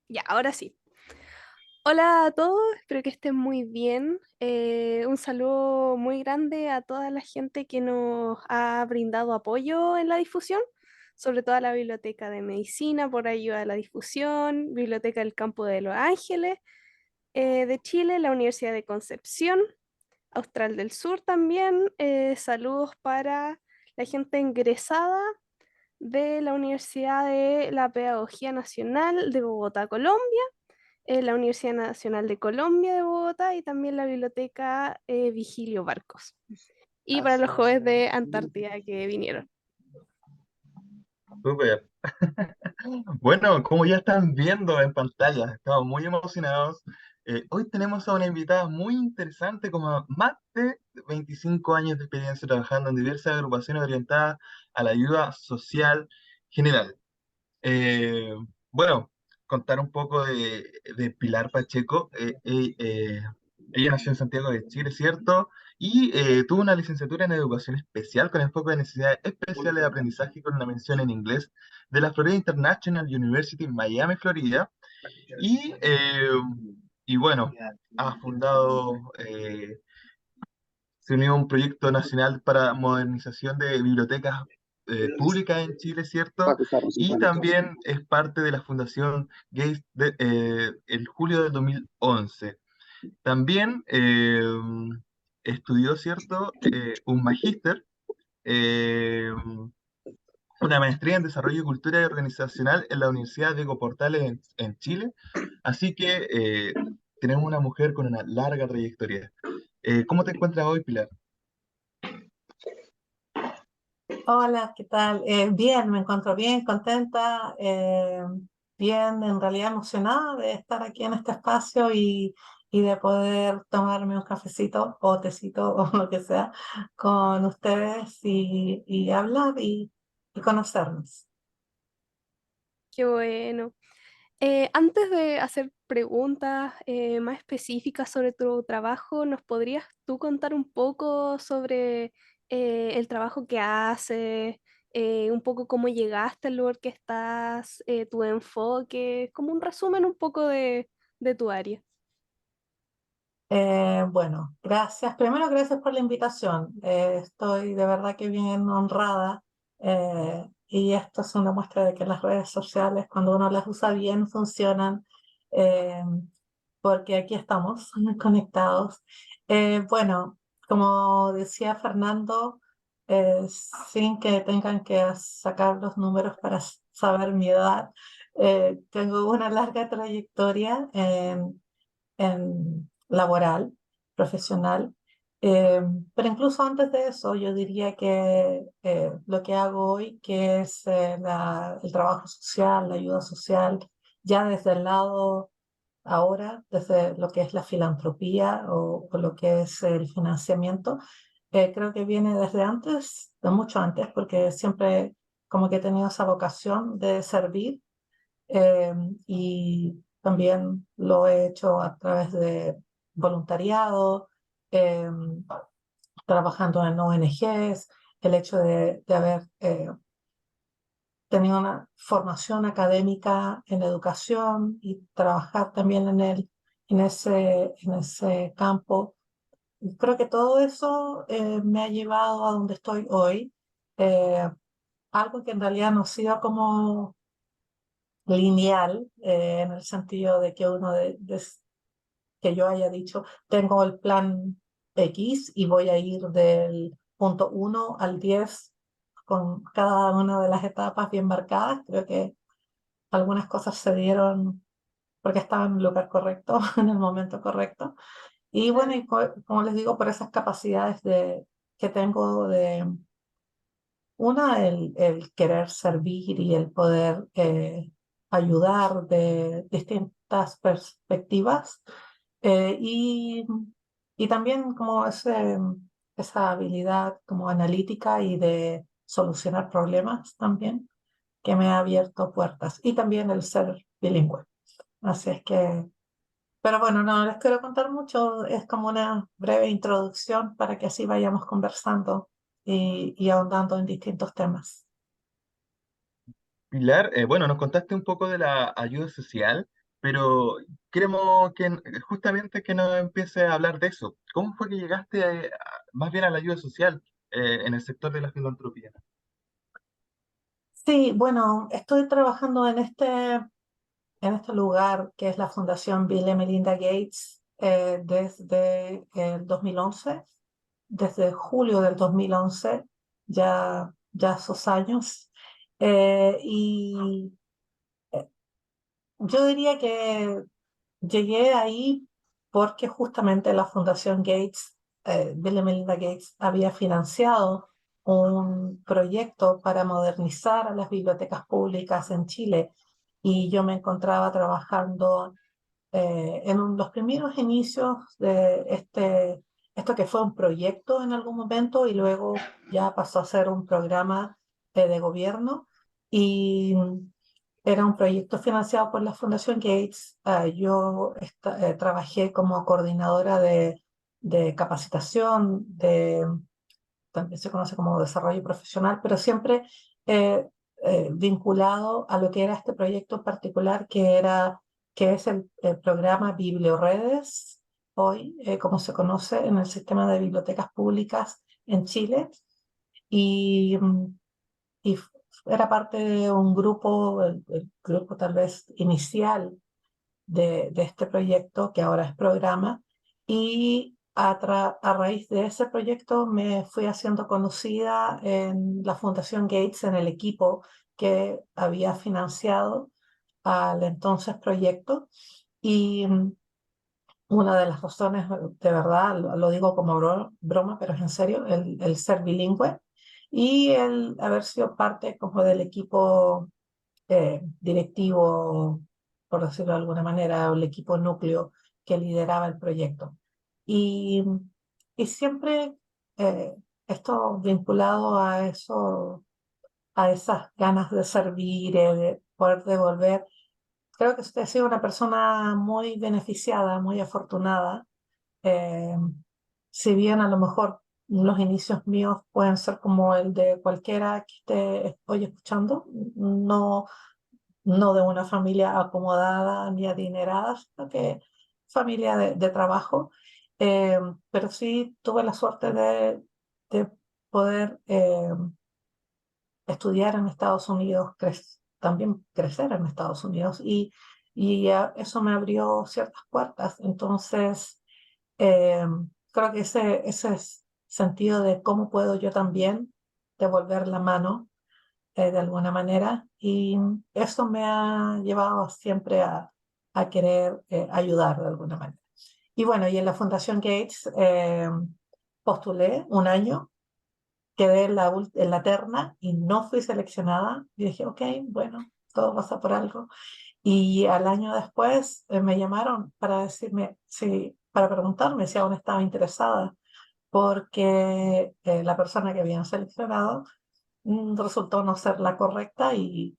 Ya, ahora sí. Hola a todos, espero que estén muy bien. Un saludo muy grande a toda la gente que nos ha brindado apoyo en la difusión, sobre todo a la Biblioteca de Medicina por ayuda a la difusión, Biblioteca del Campo de Los Ángeles de Chile, la Universidad de Concepción, Austral del Sur también. Saludos para la gente ingresada de la Universidad de la Pedagogía Nacional de Bogotá, Colombia, la Universidad Nacional de Colombia de Bogotá y también la Biblioteca Vigilio Barcos. Y para los jóvenes de Antártida que vinieron. Súper. Bueno, como ya están viendo en pantalla, estamos muy emocionados. Hoy tenemos a una invitada muy interesante, como más de 25 años de experiencia trabajando en diversas agrupaciones orientadas a la ayuda social general. Eh, bueno, contar un poco de Pilar Pacheco. Ella nació en Santiago de Chile, ¿cierto? Y tuvo una licenciatura en educación especial con enfoque de necesidades especiales de aprendizaje con una mención en inglés de la Florida International University en Miami, Florida. Y, eh, y bueno, ha fundado, se unió a un proyecto nacional para modernización de bibliotecas públicas en Chile, ¿cierto? Y también es parte de la Fundación Gates el julio del 2011. También estudió, ¿cierto? Un magíster, eh, una maestría en Desarrollo y Cultura Organizacional en la Universidad Diego Portales en Chile. Así que tenemos una mujer con una larga trayectoria. ¿Cómo te encuentras hoy, Pilar? Hola, ¿qué tal? Bien, me encuentro bien, contenta, bien, en realidad emocionada de estar aquí en este espacio y de poder tomarme un cafecito o tecito o lo que sea con ustedes y hablar y conocernos. Qué bueno. Antes de hacer preguntas más específicas sobre tu trabajo, ¿nos podrías tú contar un poco sobre el trabajo que haces, un poco cómo llegaste al lugar que estás, tu enfoque, como un resumen un poco de tu área? Bueno, gracias. Primero, gracias por la invitación. Estoy de verdad que bien honrada y esto es una muestra de que las redes sociales, cuando uno las usa bien, funcionan eh, porque aquí estamos conectados. Bueno, como decía Fernando, sin que tengan que sacar los números para saber mi edad, tengo una larga trayectoria en laboral, profesional. Eh, pero incluso antes de eso, yo diría que lo que hago hoy, que es el trabajo social, la ayuda social, ya desde el lado ahora, desde lo que es la filantropía o lo que es el financiamiento, creo que viene desde antes, de mucho antes, porque siempre como que he tenido esa vocación de servir eh, y también lo he hecho a través de voluntariado, eh, trabajando en ONGs, el hecho de haber tenido una formación académica en educación y trabajar también en ese campo. Y creo que todo eso me ha llevado a donde estoy hoy, eh, algo que en realidad no ha sido como lineal, en el sentido de que que yo haya dicho, tengo el plan X y voy a ir del punto 1 al 10 con cada una de las etapas bien marcadas. Creo que algunas cosas se dieron porque estaba en el lugar correcto, en el momento correcto. Y bueno, Claro. y como les digo, por esas capacidades que tengo de, una, el querer servir y el poder ayudar de distintas perspectivas eh, y, y también como esa habilidad como analítica y de solucionar problemas también que me ha abierto puertas y también el ser bilingüe. Así es que, pero bueno, no les quiero contar mucho, es como una breve introducción para que así vayamos conversando y ahondando en distintos temas. Pilar, bueno, nos contaste un poco de la ayuda social, pero queremos que justamente que nos empiece a hablar de eso. ¿Cómo fue que llegaste más bien a la ayuda social en el sector de la filantropía? Sí, bueno, estoy trabajando en este lugar que es la Fundación Bill y Melinda Gates desde el 2011, desde julio del 2011, ya esos años. Y yo diría que llegué ahí porque justamente la Fundación Gates, Bill y Melinda Gates, había financiado un proyecto para modernizar a las bibliotecas públicas en Chile y yo me encontraba trabajando en los primeros inicios de esto que fue un proyecto en algún momento y luego ya pasó a ser un programa de gobierno y era un proyecto financiado por la Fundación Gates. Yo trabajé como coordinadora de capacitación, también se conoce como desarrollo profesional, pero siempre eh, vinculado a lo que era este proyecto en particular, que es el programa Biblioredes, hoy como se conoce en el sistema de bibliotecas públicas en Chile. Y, y era parte de un grupo, el grupo tal vez inicial de este proyecto, que ahora es programa, y a raíz de ese proyecto me fui haciendo conocida en la Fundación Gates, en el equipo que había financiado al entonces proyecto. Y una de las razones, de verdad, lo digo como broma, pero es en serio, el ser bilingüe y el haber sido parte como del equipo directivo, por decirlo de alguna manera, o el equipo núcleo que lideraba el proyecto. Y, y siempre eh, esto vinculado a eso, a esas ganas de servir, de poder devolver. Creo que usted ha sido una persona muy beneficiada, muy afortunada. Eh, si bien a lo mejor los inicios míos pueden ser como el de cualquiera que esté hoy escuchando, no, no de una familia acomodada ni adinerada, sino que familia de trabajo. Eh, pero sí tuve la suerte de poder estudiar en Estados Unidos, también crecer en Estados Unidos y eso me abrió ciertas puertas. Entonces, eh, creo que ese sentido de cómo puedo yo también devolver la mano de alguna manera, y eso me ha llevado siempre a querer ayudar de alguna manera. Y bueno, y en la Fundación Gates postulé un año, quedé en la terna y no fui seleccionada. Y dije, ok, bueno, todo pasa por algo. Y al año después me llamaron para decirme, para preguntarme si aún estaba interesada, porque la persona que habían seleccionado resultó no ser la correcta y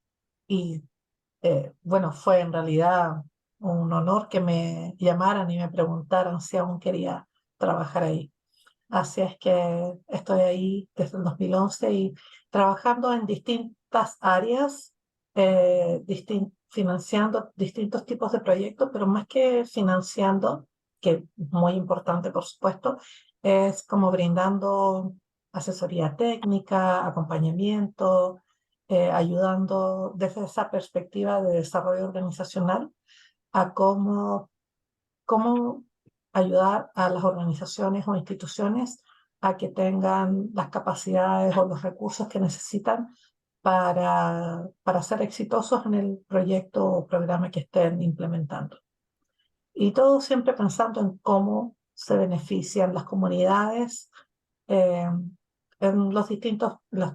bueno, fue en realidad un honor que me llamaran y me preguntaran si aún quería trabajar ahí. Así es que estoy ahí desde el 2011 y trabajando en distintas áreas, financiando distintos tipos de proyectos, pero más que financiando, que es muy importante por supuesto, es como brindando asesoría técnica, acompañamiento, ayudando desde esa perspectiva de desarrollo organizacional a cómo ayudar a las organizaciones o instituciones a que tengan las capacidades o los recursos que necesitan para ser exitosos en el proyecto o programa que estén implementando. Y todo siempre pensando en cómo se benefician las comunidades eh, en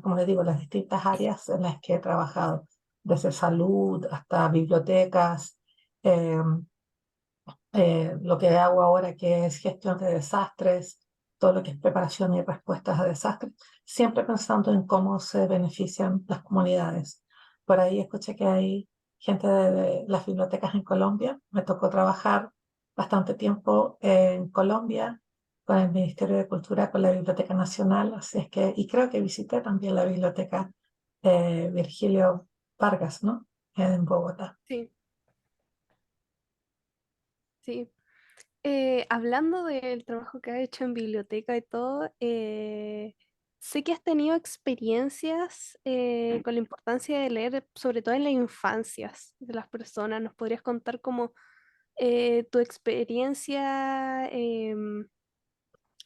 como les digo, las distintas áreas en las que he trabajado, desde salud hasta bibliotecas, eh, lo que hago ahora que es gestión de desastres, todo lo que es preparación y respuestas a desastres, siempre pensando en cómo se benefician las comunidades. Por ahí escuché que hay gente de las bibliotecas en Colombia. Me tocó trabajar bastante tiempo en Colombia con el Ministerio de Cultura, con la Biblioteca Nacional, así es que, y creo que visité también la biblioteca Virgilio Vargas, ¿no? En Bogotá. Sí. Sí. Hablando del trabajo que has hecho en biblioteca y todo, sé que has tenido experiencias con la importancia de leer, sobre todo en las infancias de las personas. ¿Nos podrías contar cómo tu experiencia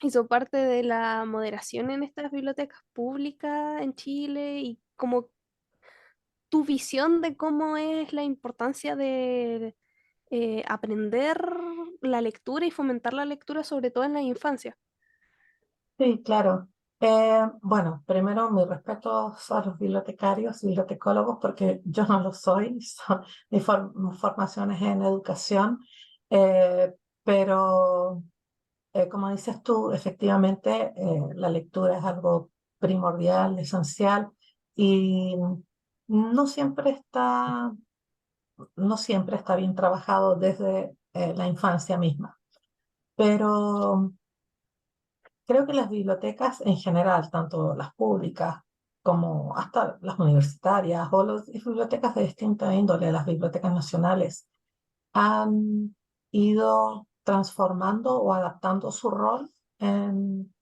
hizo parte de la moderación en estas bibliotecas públicas en Chile y como tu visión de cómo es la importancia de aprender la lectura y fomentar la lectura, sobre todo en la infancia? Sí, claro. Bueno, primero mis respetos a los bibliotecarios, bibliotecólogos, porque yo no lo soy, mi formación es en educación, eh, pero como dices tú, efectivamente la lectura es algo primordial, esencial, y no siempre está, no siempre está bien trabajado desde la infancia misma. Pero creo que las bibliotecas en general, tanto las públicas como hasta las universitarias o las bibliotecas de distinta índole, las bibliotecas nacionales, han ido transformando o adaptando su rol en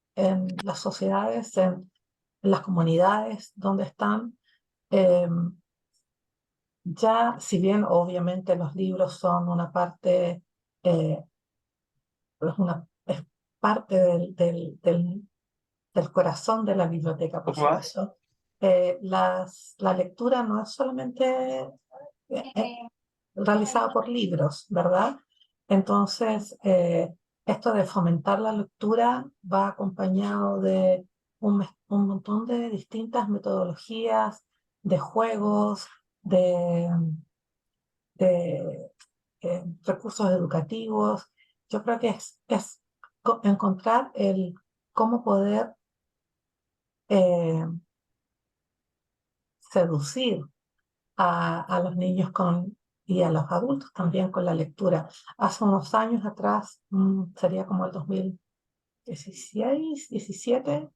las sociedades, en las comunidades donde están. Eh, ya, si bien obviamente los libros son una parte, eh, es parte del corazón de la biblioteca, por supuesto. La lectura no es solamente realizada por libros, ¿verdad? Entonces, esto de fomentar la lectura va acompañado de un montón de distintas metodologías, de juegos, de, de recursos educativos. Yo creo que es encontrar el cómo poder eh, seducir a los niños y a los adultos también con la lectura. Hace unos años atrás, sería como el 2016, 17,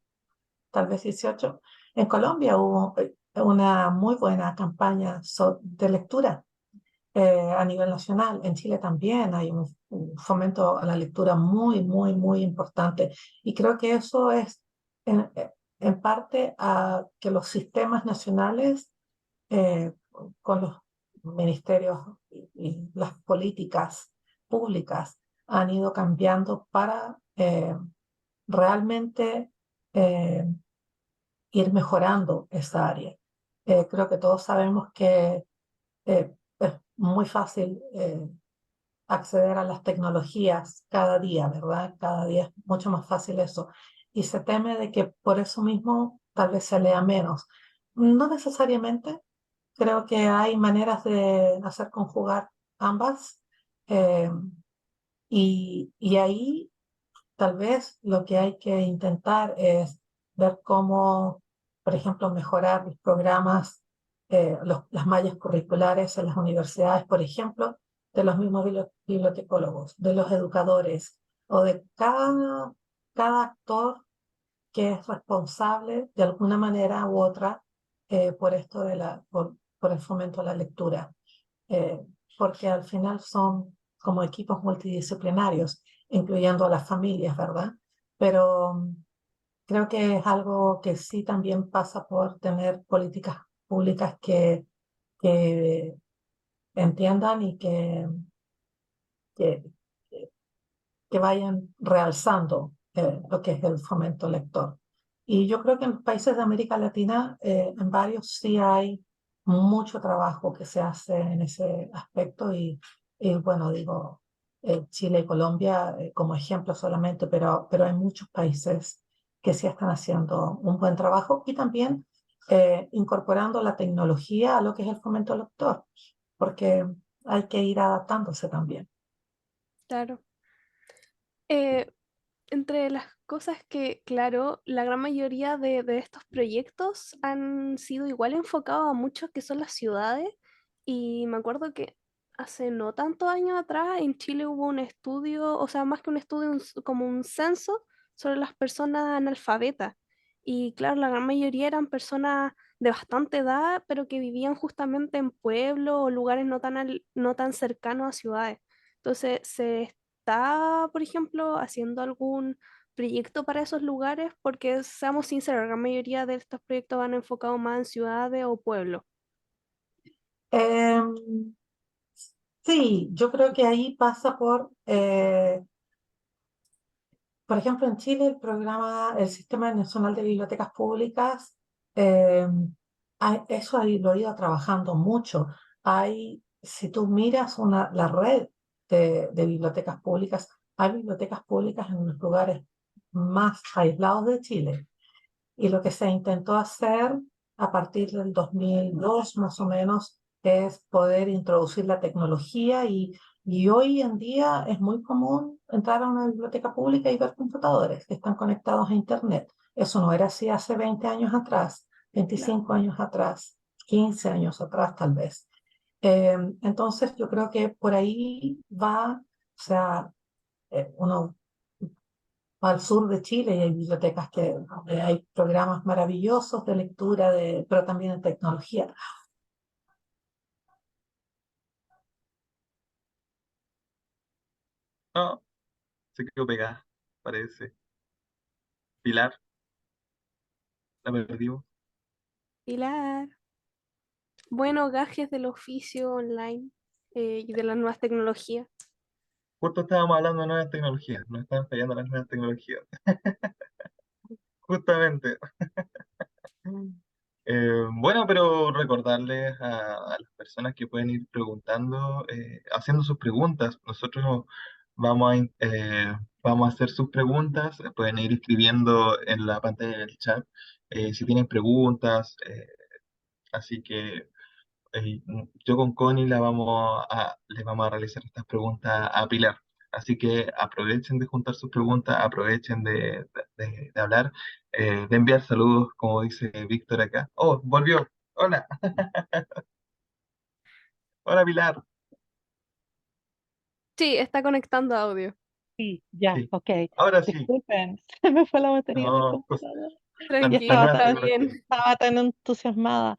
tal vez 18, en Colombia hubo una muy buena campaña de lectura a nivel nacional. En Chile también hay un fomento a la lectura muy, muy, muy importante. Y creo que eso es en, en parte a que los sistemas nacionales eh, con los ministerios y las políticas públicas han ido cambiando para realmente eh, ir mejorando esa área. Creo que todos sabemos que es muy fácil acceder a las tecnologías cada día, ¿verdad? Cada día es mucho más fácil eso. Y se teme de que por eso mismo tal vez se lea menos. No necesariamente, creo que hay maneras de hacer conjugar ambas. eh, y ahí tal vez lo que hay que intentar es ver cómo, por ejemplo, mejorar los programas, las mallas curriculares en las universidades, por ejemplo, de los mismos bibliotecólogos, de los educadores o de cada actor que es responsable de alguna manera u otra por esto por el fomento de la lectura, eh, porque al final son como equipos multidisciplinarios, incluyendo a las familias, ¿verdad? Pero creo que es algo que sí también pasa por tener políticas públicas que entiendan y que, que vayan realzando lo que es el fomento lector. Y yo creo que en los países de América Latina, en varios sí hay mucho trabajo que se hace en ese aspecto y bueno, digo, Chile y Colombia como ejemplo solamente, pero hay muchos países que sí están haciendo un buen trabajo y también incorporando la tecnología a lo que es el fomento lector, porque hay que ir adaptándose también. Claro. Eh, Entre las cosas que, claro, la gran mayoría de estos proyectos han sido igual enfocados a muchos que son las ciudades. Y me acuerdo que hace no tantos años atrás en Chile hubo un estudio, o sea, más que un estudio, como un censo sobre las personas analfabetas. Y claro, la gran mayoría eran personas de bastante edad, pero que vivían justamente en pueblos o lugares no tan cercanos a ciudades. Entonces, ¿se está, por ejemplo, haciendo algún proyecto para esos lugares? Porque seamos sinceros, la gran mayoría de estos proyectos van enfocados más en ciudades o pueblos. Em, sí, yo creo que ahí pasa por ejemplo, en Chile el Sistema Nacional de Bibliotecas Públicas, eh, eso ahí lo ha ido trabajando mucho. Si tú miras la red de bibliotecas públicas, hay bibliotecas públicas en los lugares más aislados de Chile. Y lo que se intentó hacer a partir del 2002 más o menos es poder introducir la tecnología y hoy en día es muy común entrar a una biblioteca pública y ver computadores que están conectados a Internet. Eso no era así hace 20 años atrás, Claro. 25 años atrás, 15 años atrás tal vez. Entonces yo creo que por ahí va, o sea, uno al sur de Chile y hay bibliotecas donde hay programas maravillosos de lectura, pero también de tecnología. No, se quedó pegada, parece. Pilar, la perdimos. Pilar. Bueno, gajes del oficio online y de las nuevas tecnologías. Justo estábamos hablando de nuevas tecnologías, nos están fallando las nuevas tecnologías. Justamente. Bueno, pero recordarles a las personas que pueden ir preguntando, haciendo sus preguntas. Nosotros vamos a hacer sus preguntas, pueden ir escribiendo en la pantalla del chat si tienen preguntas. Así que yo con Connie le vamos a realizar estas preguntas a Pilar. Así que aprovechen de juntar sus preguntas, aprovechen de hablar, de enviar saludos, como dice Víctor acá. Oh, volvió. Hola, hola Pilar. Sí, está conectando audio. Sí, ya, Sí, ok. ahora sí. Disculpen, se me fue la batería del No, pues, computador y las Tranquila, estaba nuevas está tan, tecnologías. bien. estaba tan entusiasmada.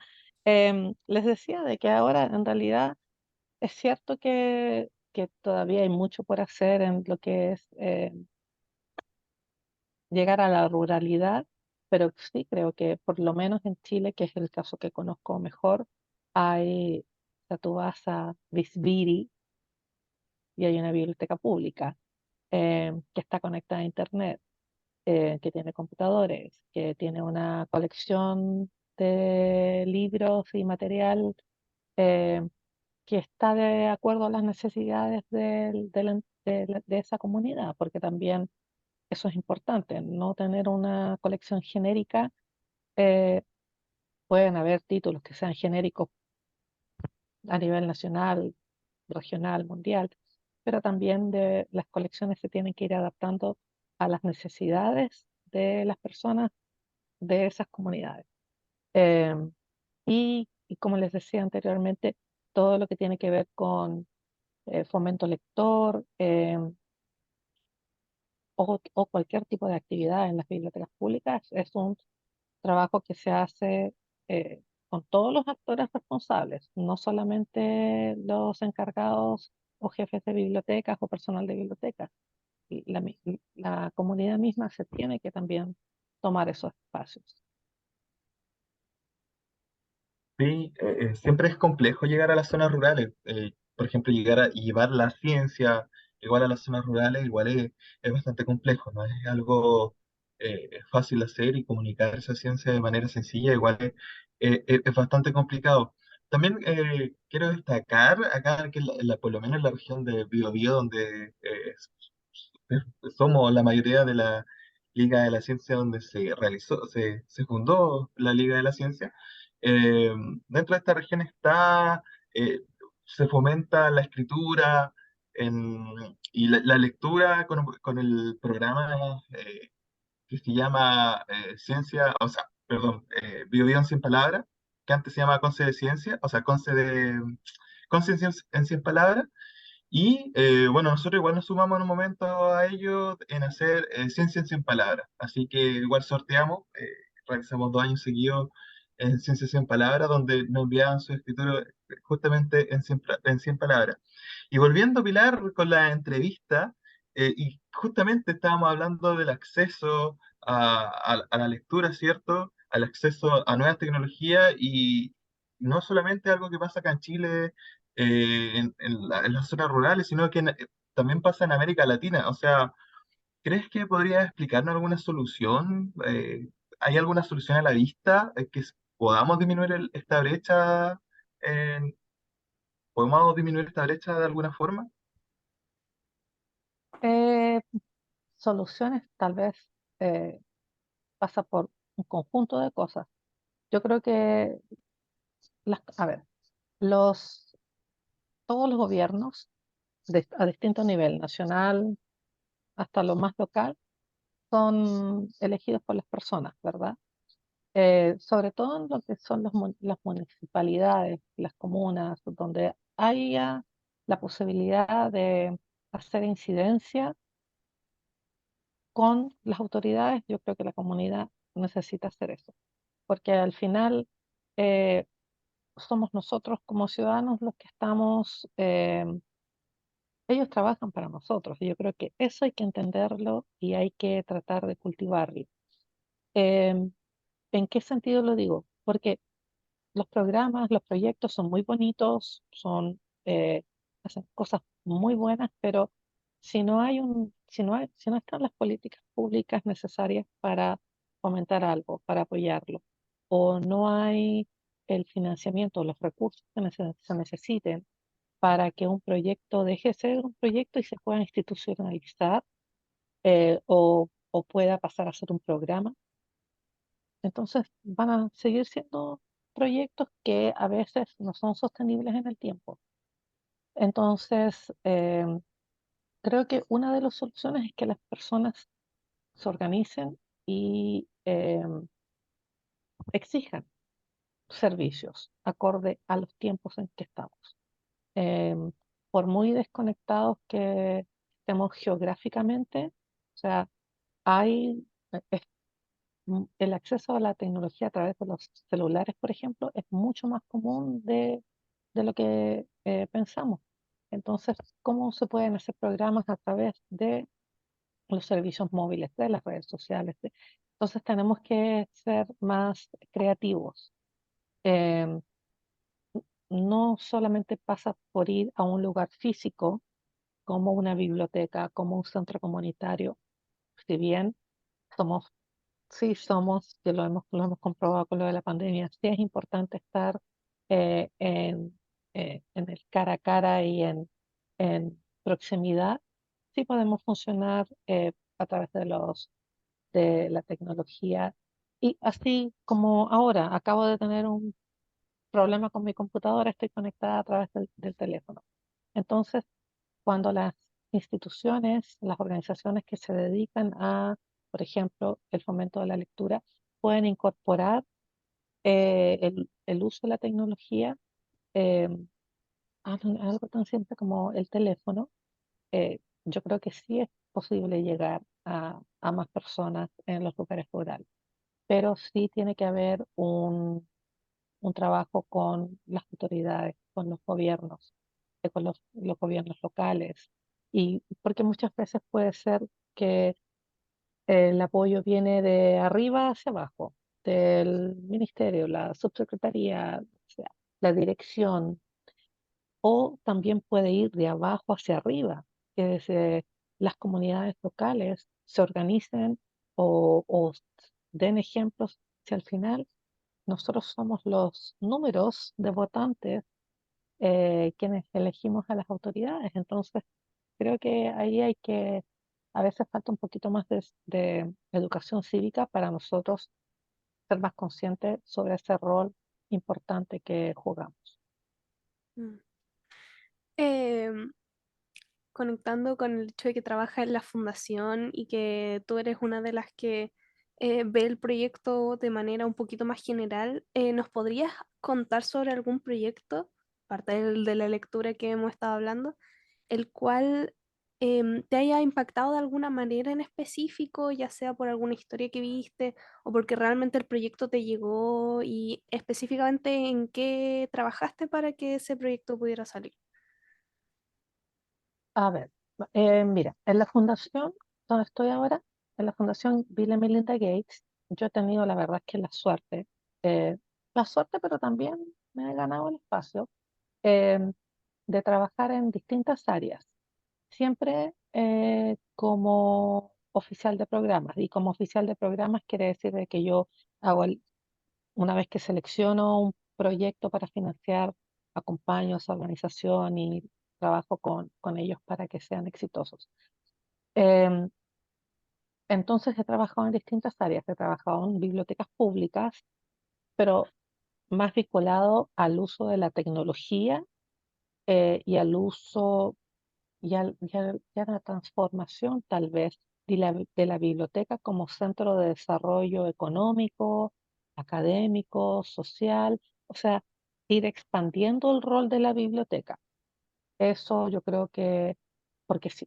Les decía de que ahora en realidad es cierto que todavía hay mucho por hacer en lo que es llegar a la ruralidad, pero sí creo que por lo menos en Chile, que es el caso que conozco mejor, hay, o sea, tú vas a Visviri y hay una biblioteca pública que está conectada a Internet, que tiene computadores, que tiene una colección de libros y material eh, que está de acuerdo a las necesidades de esa comunidad, porque también eso es importante, no tener una colección genérica. eh, Pueden haber títulos que sean genéricos a nivel nacional, regional, mundial, pero también las colecciones se tienen que ir adaptando a las necesidades de las personas de esas comunidades. Eh, y como les decía anteriormente, todo lo que tiene que ver con fomento lector o cualquier tipo de actividad en las bibliotecas públicas es un trabajo que se hace con todos los actores responsables, no solamente los encargados o jefes de bibliotecas o personal de bibliotecas. Y la comunidad misma se tiene que también tomar esos espacios. Sí, siempre es complejo llegar a las zonas rurales. Por ejemplo, y llevar la ciencia igual a las zonas rurales, igual es bastante complejo, no es algo fácil de hacer y comunicar esa ciencia de manera sencilla, igual es bastante complicado. También quiero destacar acá que por lo menos en la región de Biobío, donde somos la mayoría de la Liga de la Ciencia donde se fundó la Liga de la Ciencia. Eh, Dentro de esta región eh, se fomenta la escritura y la lectura con el programa que se llama Ciencia, o sea, perdón, Bio Bio en 100 palabras, que antes se llamaba Conce de Ciencia, o sea, Conce en 100 palabras, y bueno, nosotros igual nos sumamos en un momento a ello en hacer ciencia en 100 palabras. Así que igual sorteamos, realizamos 2 años seguidos en Ciencia 100 Palabras, donde nos enviaban su escritura justamente en 100 palabras. Y volviendo, Pilar, con la entrevista, y justamente estábamos hablando del acceso a la lectura, ¿cierto? Al acceso a nuevas tecnologías y no solamente algo que pasa acá en Chile, en las zonas rurales, sino que también pasa en América Latina. O sea, ¿crees que podría explicarnos alguna solución? ¿Hay alguna solución a la vista podamos disminuir esta brecha? en- ¿Podemos disminuir esta brecha de alguna forma? Eh, Soluciones tal vez eh, pasa por un conjunto de cosas. Yo creo que, a ver, los, todos los gobiernos a distinto nivel, nacional hasta lo más local, son elegidos por las personas, ¿verdad? Sobre todo en lo que son las municipalidades, las comunas, donde haya la posibilidad de hacer incidencia con las autoridades, yo creo que la comunidad necesita hacer eso, porque al final eh, somos nosotros como ciudadanos los que estamos, ellos trabajan para nosotros, y yo creo que eso hay que entenderlo y hay que tratar de cultivarlo. Em, ¿En qué sentido lo digo? Porque los programas, los proyectos son muy bonitos, hacen cosas muy buenas, pero si no están las políticas públicas necesarias para fomentar algo, para apoyarlo, o no hay el financiamiento, los recursos que se necesiten para que un proyecto deje de ser un proyecto y se pueda institucionalizar, o pueda pasar a ser un programa, entonces van a seguir siendo proyectos que a veces no son sostenibles en el tiempo. Entonces, creo que una de las soluciones es que las personas se organicen y exijan servicios acorde a los tiempos en que estamos. Em, por muy desconectados que estemos geográficamente, o sea, hay, el acceso a la tecnología a través de los celulares, por ejemplo, es mucho más común de lo que pensamos. Entonces, ¿cómo se pueden hacer programas a través de los servicios móviles, de las redes sociales? Entonces, tenemos que ser más creativos. Em, no solamente pasa por ir a un lugar físico, como una biblioteca, como un centro comunitario, si bien somos sí, que lo hemos comprobado con lo de la pandemia. Sí es importante estar en el cara a cara y en proximidad. Sí podemos funcionar a través de la tecnología. Y así como ahora, acabo de tener un problema con mi computadora, estoy conectada a través del teléfono. Entonces, cuando las instituciones, las organizaciones que se dedican a, por ejemplo, el fomento de la lectura, pueden incorporar el uso de la tecnología, eh, algo tan simple como el teléfono. Yo creo que sí es posible llegar a más personas en los lugares rurales, pero sí tiene que haber un trabajo con las autoridades, con los gobiernos, con los gobiernos locales, y porque muchas veces puede ser que el apoyo viene de arriba hacia abajo, del ministerio, la subsecretaría, o sea, la dirección, o también puede ir de abajo hacia arriba, que desde las comunidades locales se organicen o den ejemplos, si al final nosotros somos los números de votantes quienes elegimos a las autoridades. Entonces, creo que ahí a veces falta un poquito más de educación cívica para nosotros ser más conscientes sobre ese rol importante que jugamos. Mm. Em, Conectando con el hecho de que trabaja en la fundación y que tú eres una de las que ve el proyecto de manera un poquito más general, ¿nos podrías contar sobre algún proyecto, aparte del de la lectura que hemos estado hablando, el cual te haya impactado de alguna manera en específico, ya sea por alguna historia que viste o porque realmente el proyecto te llegó y específicamente en qué trabajaste para que ese proyecto pudiera salir. A ver, mira, en la fundación donde estoy ahora, en la Fundación Bill y Melinda Gates, yo he tenido la verdad que eh, la suerte, pero también me he ganado el espacio eh, de trabajar en distintas áreas, siempre como oficial de programas. Y como oficial de programas quiere decir de que yo hago una vez que selecciono un proyecto para financiar, acompaño a esa organización y trabajo con ellos para que sean exitosos. Em, entonces he trabajado en distintas áreas. He trabajado en bibliotecas públicas, pero más vinculado al uso de la tecnología y al uso y a la transformación tal vez de la biblioteca como centro de desarrollo económico, académico, social, o sea, ir expandiendo el rol de la biblioteca. Eso yo creo que, porque sí,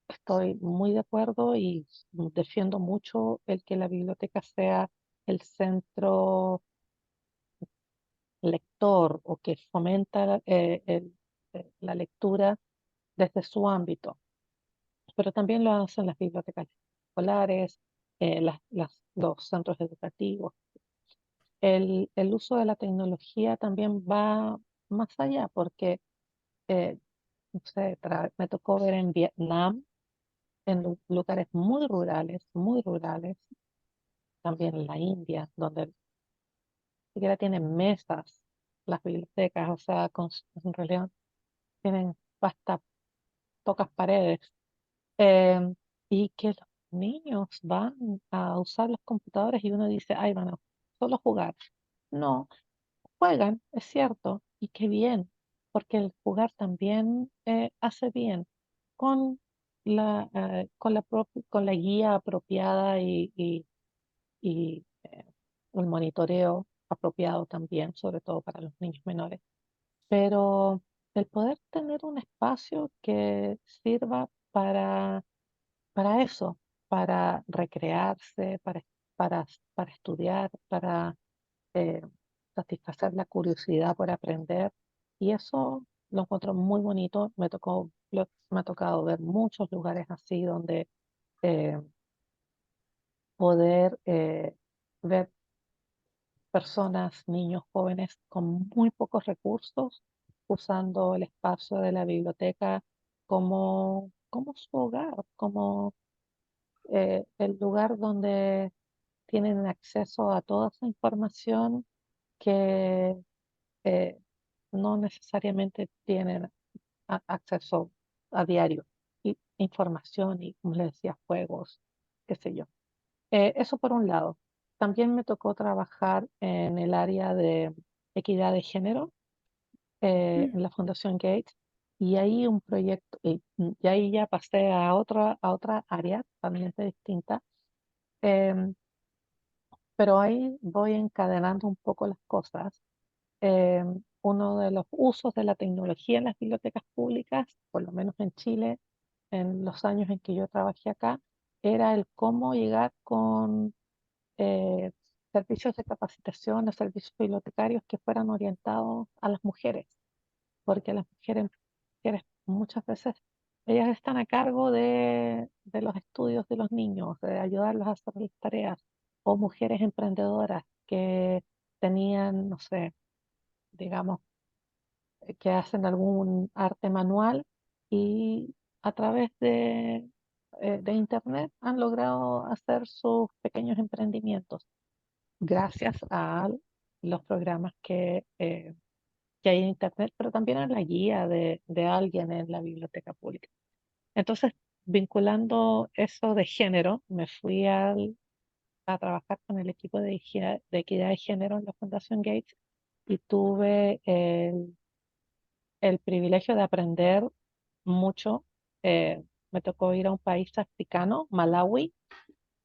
estoy muy de acuerdo y defiendo mucho el que la biblioteca sea el centro lector o que fomenta la lectura desde su ámbito, pero también lo hacen las bibliotecas escolares, los centros educativos. El uso de la tecnología también va más allá, porque eh, no sé, me tocó ver en Vietnam, en lugares muy rurales, también en la India, donde ni siquiera tienen mesas las bibliotecas, o sea, en realidad tienen hasta pocas paredes. em, y que los niños van a usar los computadores y uno dice, ay, van a solo jugar. No, juegan, es cierto, y qué bien, porque el jugar también hace bien con la guía apropiada y el monitoreo apropiado también, sobre todo para los niños menores. Pero el poder tener un espacio que sirva para eso, para recrearse, para, para estudiar, para eh, satisfacer la curiosidad por aprender. Y eso lo encuentro muy bonito. Me ha tocado ver muchos lugares así donde eh, poder ver personas, niños, jóvenes con muy pocos recursos usando el espacio de la biblioteca como su hogar, como el lugar donde tienen acceso a toda esa información que eh, no necesariamente tienen acceso a diario. Y información y, como les decía, juegos, qué sé yo. Eso por un lado. También me tocó trabajar en el área de equidad de género Mm. en la Fundación Gates. Y ahí un proyecto, y ahí ya pasé a otra área totalmente distinta. em, pero ahí voy encadenando un poco las cosas. Uno de los usos de la tecnología en las bibliotecas públicas, por lo menos en Chile, en los años en que yo trabajé acá, era el cómo llegar con eh, servicios de capacitación o servicios bibliotecarios que fueran orientados a las mujeres, porque las mujeres muchas veces, ellas están a cargo de los estudios de los niños, de ayudarlos a hacer las tareas, o mujeres emprendedoras que tenían, no sé, digamos, que hacen algún arte manual y a través de Internet han logrado hacer sus pequeños emprendimientos gracias a los programas que hay en Internet, pero también a la guía de alguien en la biblioteca pública. Entonces, vinculando eso de género, me fui a trabajar con el equipo de equidad de género en la Fundación Gates y tuve el privilegio de aprender mucho. Me tocó ir a un país africano, Malawi,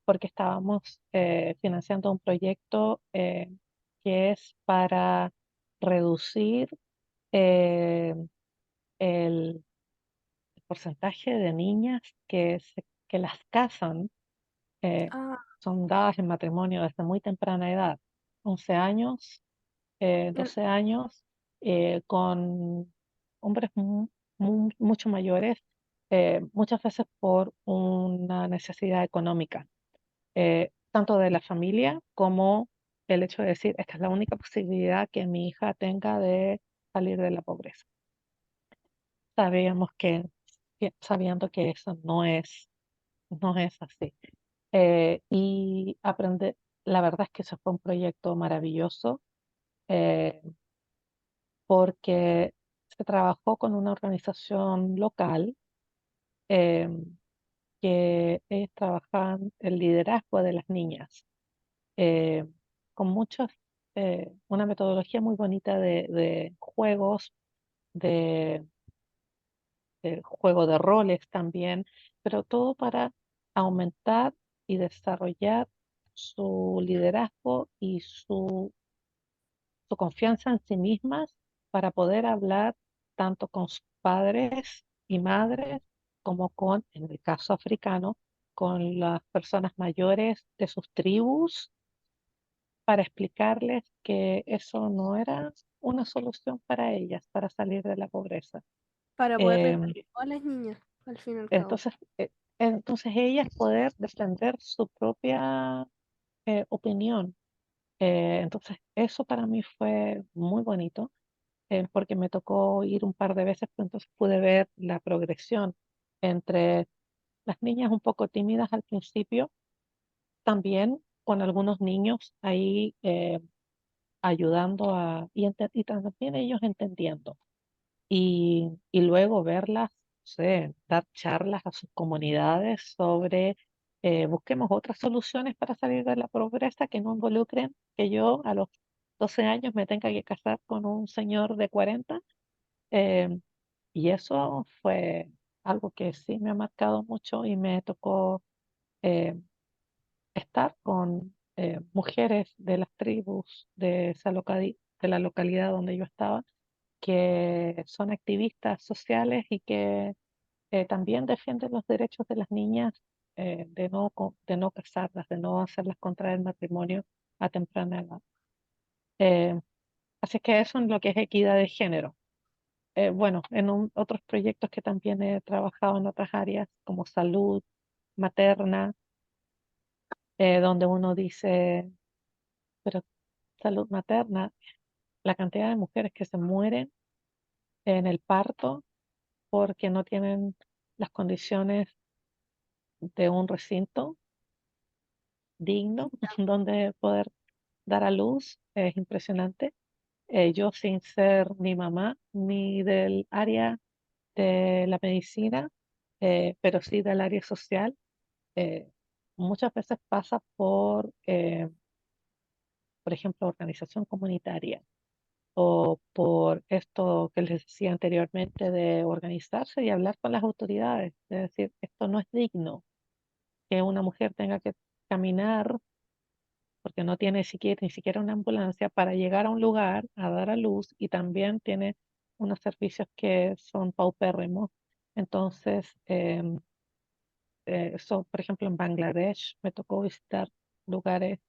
porque estábamos financiando un proyecto que es para reducir eh, el, porcentaje de niñas que las casan Ah, son dadas en matrimonio desde muy temprana edad, 11 años, en- 12 años, con hombres mucho mayores, muchas veces por una necesidad económica, tanto de la familia como el hecho de decir, esta es la única posibilidad que mi hija tenga de salir de la pobreza. Sabíamos sabiendo que eso no es así. Y aprender, la verdad es que eso fue un proyecto maravilloso, eh, porque se trabajó con una organización local, eh, que ellos trabajaban el liderazgo de las niñas, eh, con una metodología muy bonita de juegos, de, de juego de roles también, pero todo para aumentar y desarrollar su liderazgo y su confianza en sí mismas para poder hablar tanto con sus padres y madres como con, en el caso africano, con las personas mayores de sus tribus para explicarles que eso no era una solución para ellas, para salir de la pobreza. para poder Em, defender a las niñas, al fin y al cabo. entonces, entonces ellas poder defender su propia opinión. Entonces, eso para mí fue muy bonito, porque me tocó ir un par de veces, pero entonces pude ver la progresión entre las niñas un poco tímidas al principio, también con algunos niños ahí ayudando y también ellos entendiendo. Y luego verlas, no sé, dar charlas a sus comunidades sobre busquemos otras soluciones para salir de la pobreza que no involucren que yo a los 12 años me tenga que casar con un señor de 40. eh, y eso fue algo que sí me ha marcado mucho y me tocó eh, estar con mujeres de las tribus de la localidad donde yo estaba, que son activistas sociales y que también defienden los derechos de las niñas, de no casarlas, de no hacerlas contraer matrimonio a temprana edad. Eh, Así que eso en lo que es equidad de género. Bueno, en otros proyectos que también he trabajado en otras áreas como salud materna, donde uno dice, pero salud materna, la cantidad de mujeres que se mueren en el parto porque no tienen las condiciones de un recinto digno donde poder dar a luz es impresionante. Yo sin ser ni mamá ni del área de la medicina, pero sí del área social, eh, muchas veces pasa por ejemplo, organización comunitaria o por esto que les decía anteriormente de organizarse y hablar con las autoridades, es decir, esto no es digno que una mujer tenga que caminar porque no tiene ni siquiera una ambulancia para llegar a un lugar a dar a luz y también tiene unos servicios que son paupérrimos. Entonces, eso, por ejemplo, en Bangladesh me tocó visitar lugares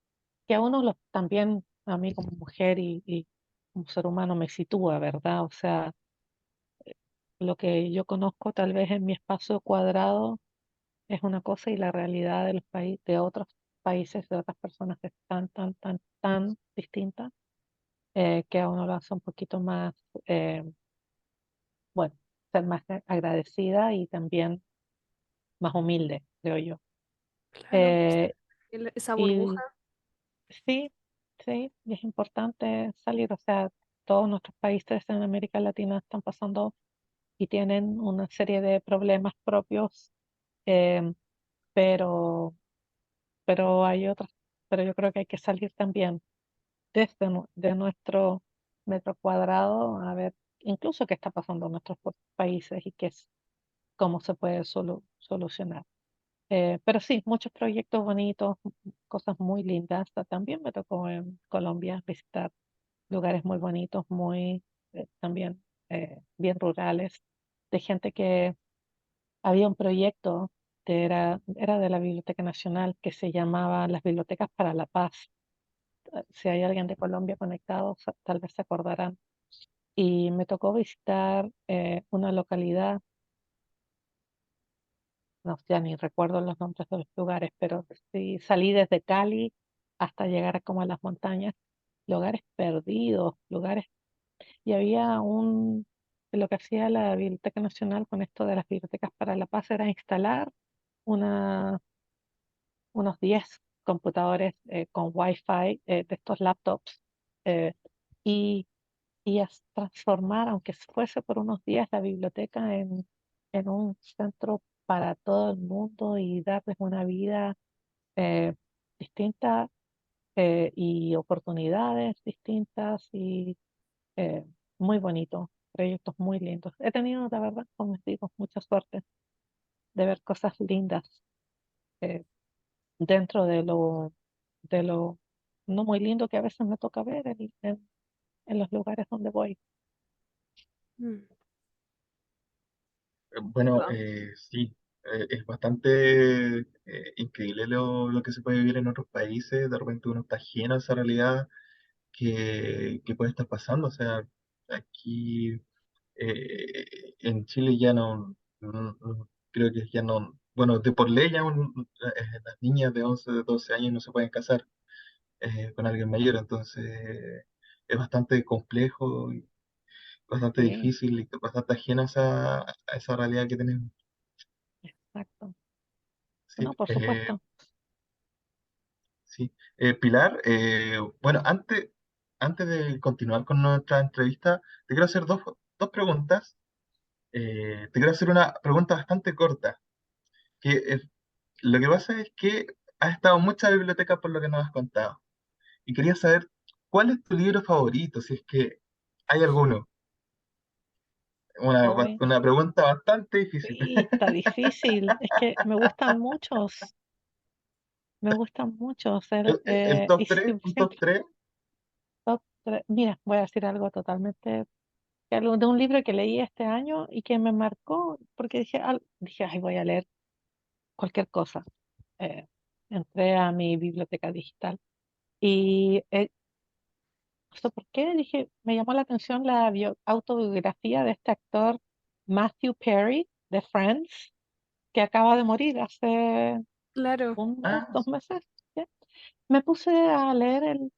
que a uno también, a mí como mujer y como ser humano me sitúa, ¿verdad? O sea, lo que yo conozco tal vez en mi espacio cuadrado es una cosa y la realidad de los países, de otros países, de otras personas es tan, tan, tan, tan distinta, que a uno lo hace un poquito más, eh, bueno, ser más agradecida y también más humilde, creo yo. Claro, Eh, esa burbuja, y sí, sí, y es importante salir, o sea, todos nuestros países en América Latina están pasando y tienen una serie de problemas propios, eh, pero, pero hay otras, pero yo creo que hay que salir también desde de nuestro metro cuadrado a ver incluso qué está pasando en nuestros países y cómo se puede solucionar. Pero sí, muchos proyectos bonitos, cosas muy lindas. También me tocó en Colombia visitar lugares muy bonitos, muy también bien rurales, de gente que había un proyecto era de la Biblioteca Nacional que se llamaba Las Bibliotecas para la Paz. Si hay alguien de Colombia conectado, tal vez se acordarán. Y me tocó visitar una localidad, no, ya ni recuerdo los nombres de los lugares, pero sí salí desde Cali hasta llegar a como a las montañas, lugares perdidos, lugares, y había lo que hacía la Biblioteca Nacional con esto de las bibliotecas para la paz era instalar una, unos 10 computadores con Wi-Fi de estos laptops eh, y, transformar, aunque fuese por unos días, la biblioteca en un centro para todo el mundo y darles una vida eh, distinta y oportunidades distintas y eh, muy bonito, proyectos muy lindos. He tenido, la verdad, como les digo, mucha suerte de ver cosas lindas eh, dentro de lo no muy lindo que a veces me toca ver en los lugares donde voy. Mm. Bueno, Wow. sí, es bastante increíble lo que se puede vivir en otros países. De repente uno está ajeno a esa realidad que puede estar pasando. O sea, aquí en Chile ya creo que ya no, bueno, de por ley ya las niñas de 11 de 12 años no se pueden casar con alguien mayor. Entonces es bastante complejo y bastante Sí, difícil y bastante ajena a esa realidad que tenemos. exacto. Sí, No, por supuesto. sí. Pilar, bueno, antes de continuar con nuestra entrevista, te quiero hacer dos preguntas. Te quiero hacer una pregunta bastante corta, que lo que pasa es que has estado en muchas bibliotecas por lo que nos has contado, y quería saber cuál es tu libro favorito, si es que hay alguno. Hoy, Una pregunta bastante difícil. sí, está difícil. Es que me gustan muchos. El Y top 3, un top siempre, 3. mira, voy a decir algo totalmente algo de un libro que leí este año y que me marcó porque dije, ay, voy a leer cualquier cosa. Eh, Entré a mi biblioteca digital y no sé por qué, dije, me llamó la atención la autobiografía de este actor Matthew Perry de Friends, que acaba de morir hace Claro. un mes, Ah, 2 meses. ¿Ya? Me puse a leer ay,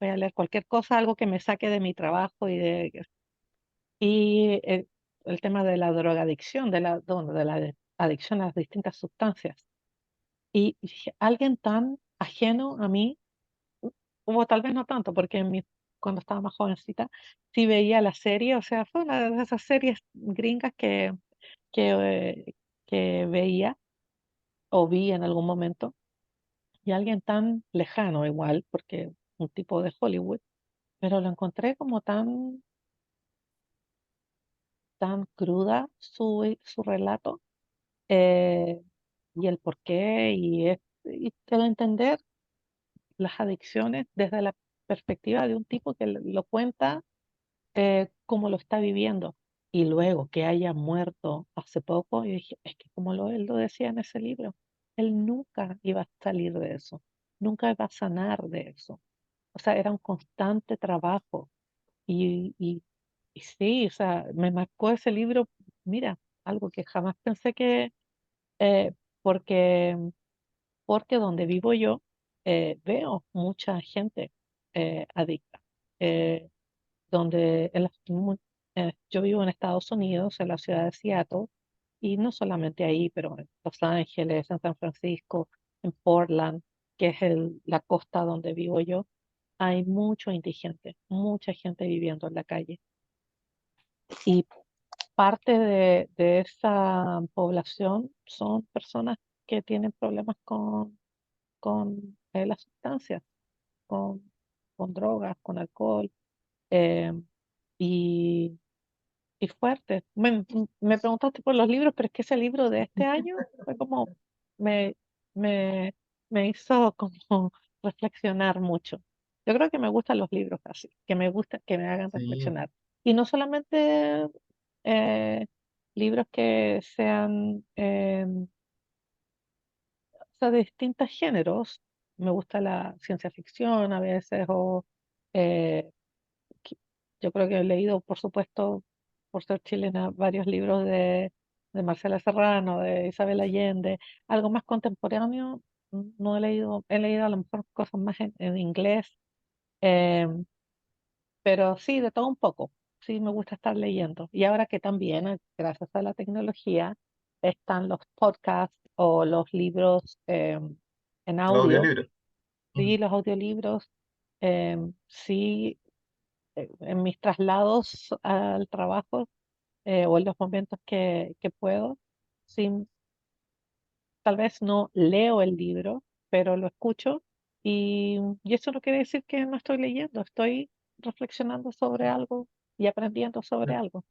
voy a leer cualquier cosa, algo que me saque de mi trabajo y el tema de la drogadicción, bueno, de la adicción a las distintas sustancias. Y dije, alguien tan ajeno a mí, o tal vez no tanto, porque cuando estaba más jovencita sí veía la serie, o sea, fue una de esas series gringas que, que veía o vi en algún momento, y alguien tan lejano igual, porque un tipo de Hollywood, pero lo encontré como tan cruda su relato eh, y el por qué y el entender las adicciones desde la perspectiva de un tipo que lo cuenta como lo está viviendo. Y luego que haya muerto hace poco, y dije, es que como él lo decía en ese libro, él nunca iba a salir de eso, nunca iba a sanar de eso. O sea, era un constante trabajo. Y, y, y sí, o sea, me marcó ese libro, mira, algo que jamás pensé eh, porque donde vivo yo veo mucha gente adicta. Eh, donde yo vivo en Estados Unidos, en la ciudad de Seattle, y no solamente ahí, pero en Los Ángeles, en San Francisco, en Portland, que es la costa donde vivo yo, hay mucho indigente, mucha gente viviendo en la calle. Y parte de esa población son personas que tienen problemas con las sustancias, con, con drogas, con alcohol, eh, y, y fuerte. Me preguntaste por los libros, pero es que ese libro de este año fue como, me, me, me hizo como reflexionar mucho. Yo creo que me gustan los libros así, que me gusta que me hagan sí, reflexionar. Y no solamente libros que sean o sea, de distintos géneros. Me gusta la ciencia ficción a veces, o eh, qui- yo creo que he leído, por supuesto, por ser chilena, varios libros de Marcela Serrano, de Isabel Allende. Algo más contemporáneo, no he leído a lo mejor cosas más en inglés, em, pero sí, de todo un poco. Sí, me gusta estar leyendo. Y ahora que también, gracias a la tecnología, están los podcasts o los libros en Los audio, audiolibros. Mm. sí, los audiolibros, sí, en mis traslados al trabajo o en los momentos que puedo, sí, tal vez no leo el libro, pero lo escucho y eso no quiere decir que no estoy leyendo, estoy reflexionando sobre algo y aprendiendo sobre algo.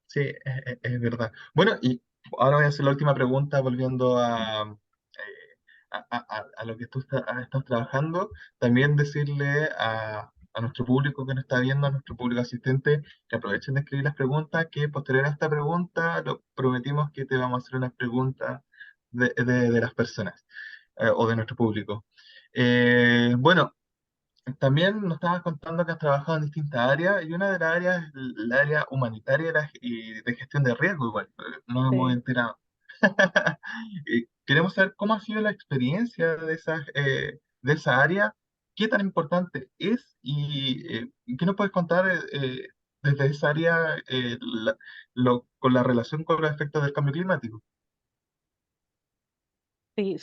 Sí, es verdad. Bueno, y ahora voy a hacer la última pregunta volviendo a lo que tú estás trabajando. También decirle a nuestro público que nos está viendo, a nuestro público asistente, que aprovechen de escribir las preguntas, que posterior a esta pregunta prometimos que te vamos a hacer unas preguntas de las personas o de nuestro público. Bueno, también nos estabas contando que has trabajado en distintas áreas y una de las áreas es el área humanitaria y de gestión de riesgo, igual. Nos hemos Sí, enterado. Y queremos saber cómo ha sido la experiencia de esa área, qué tan importante es y qué nos puedes contar desde esa área con la relación con los efectos del cambio climático. sí,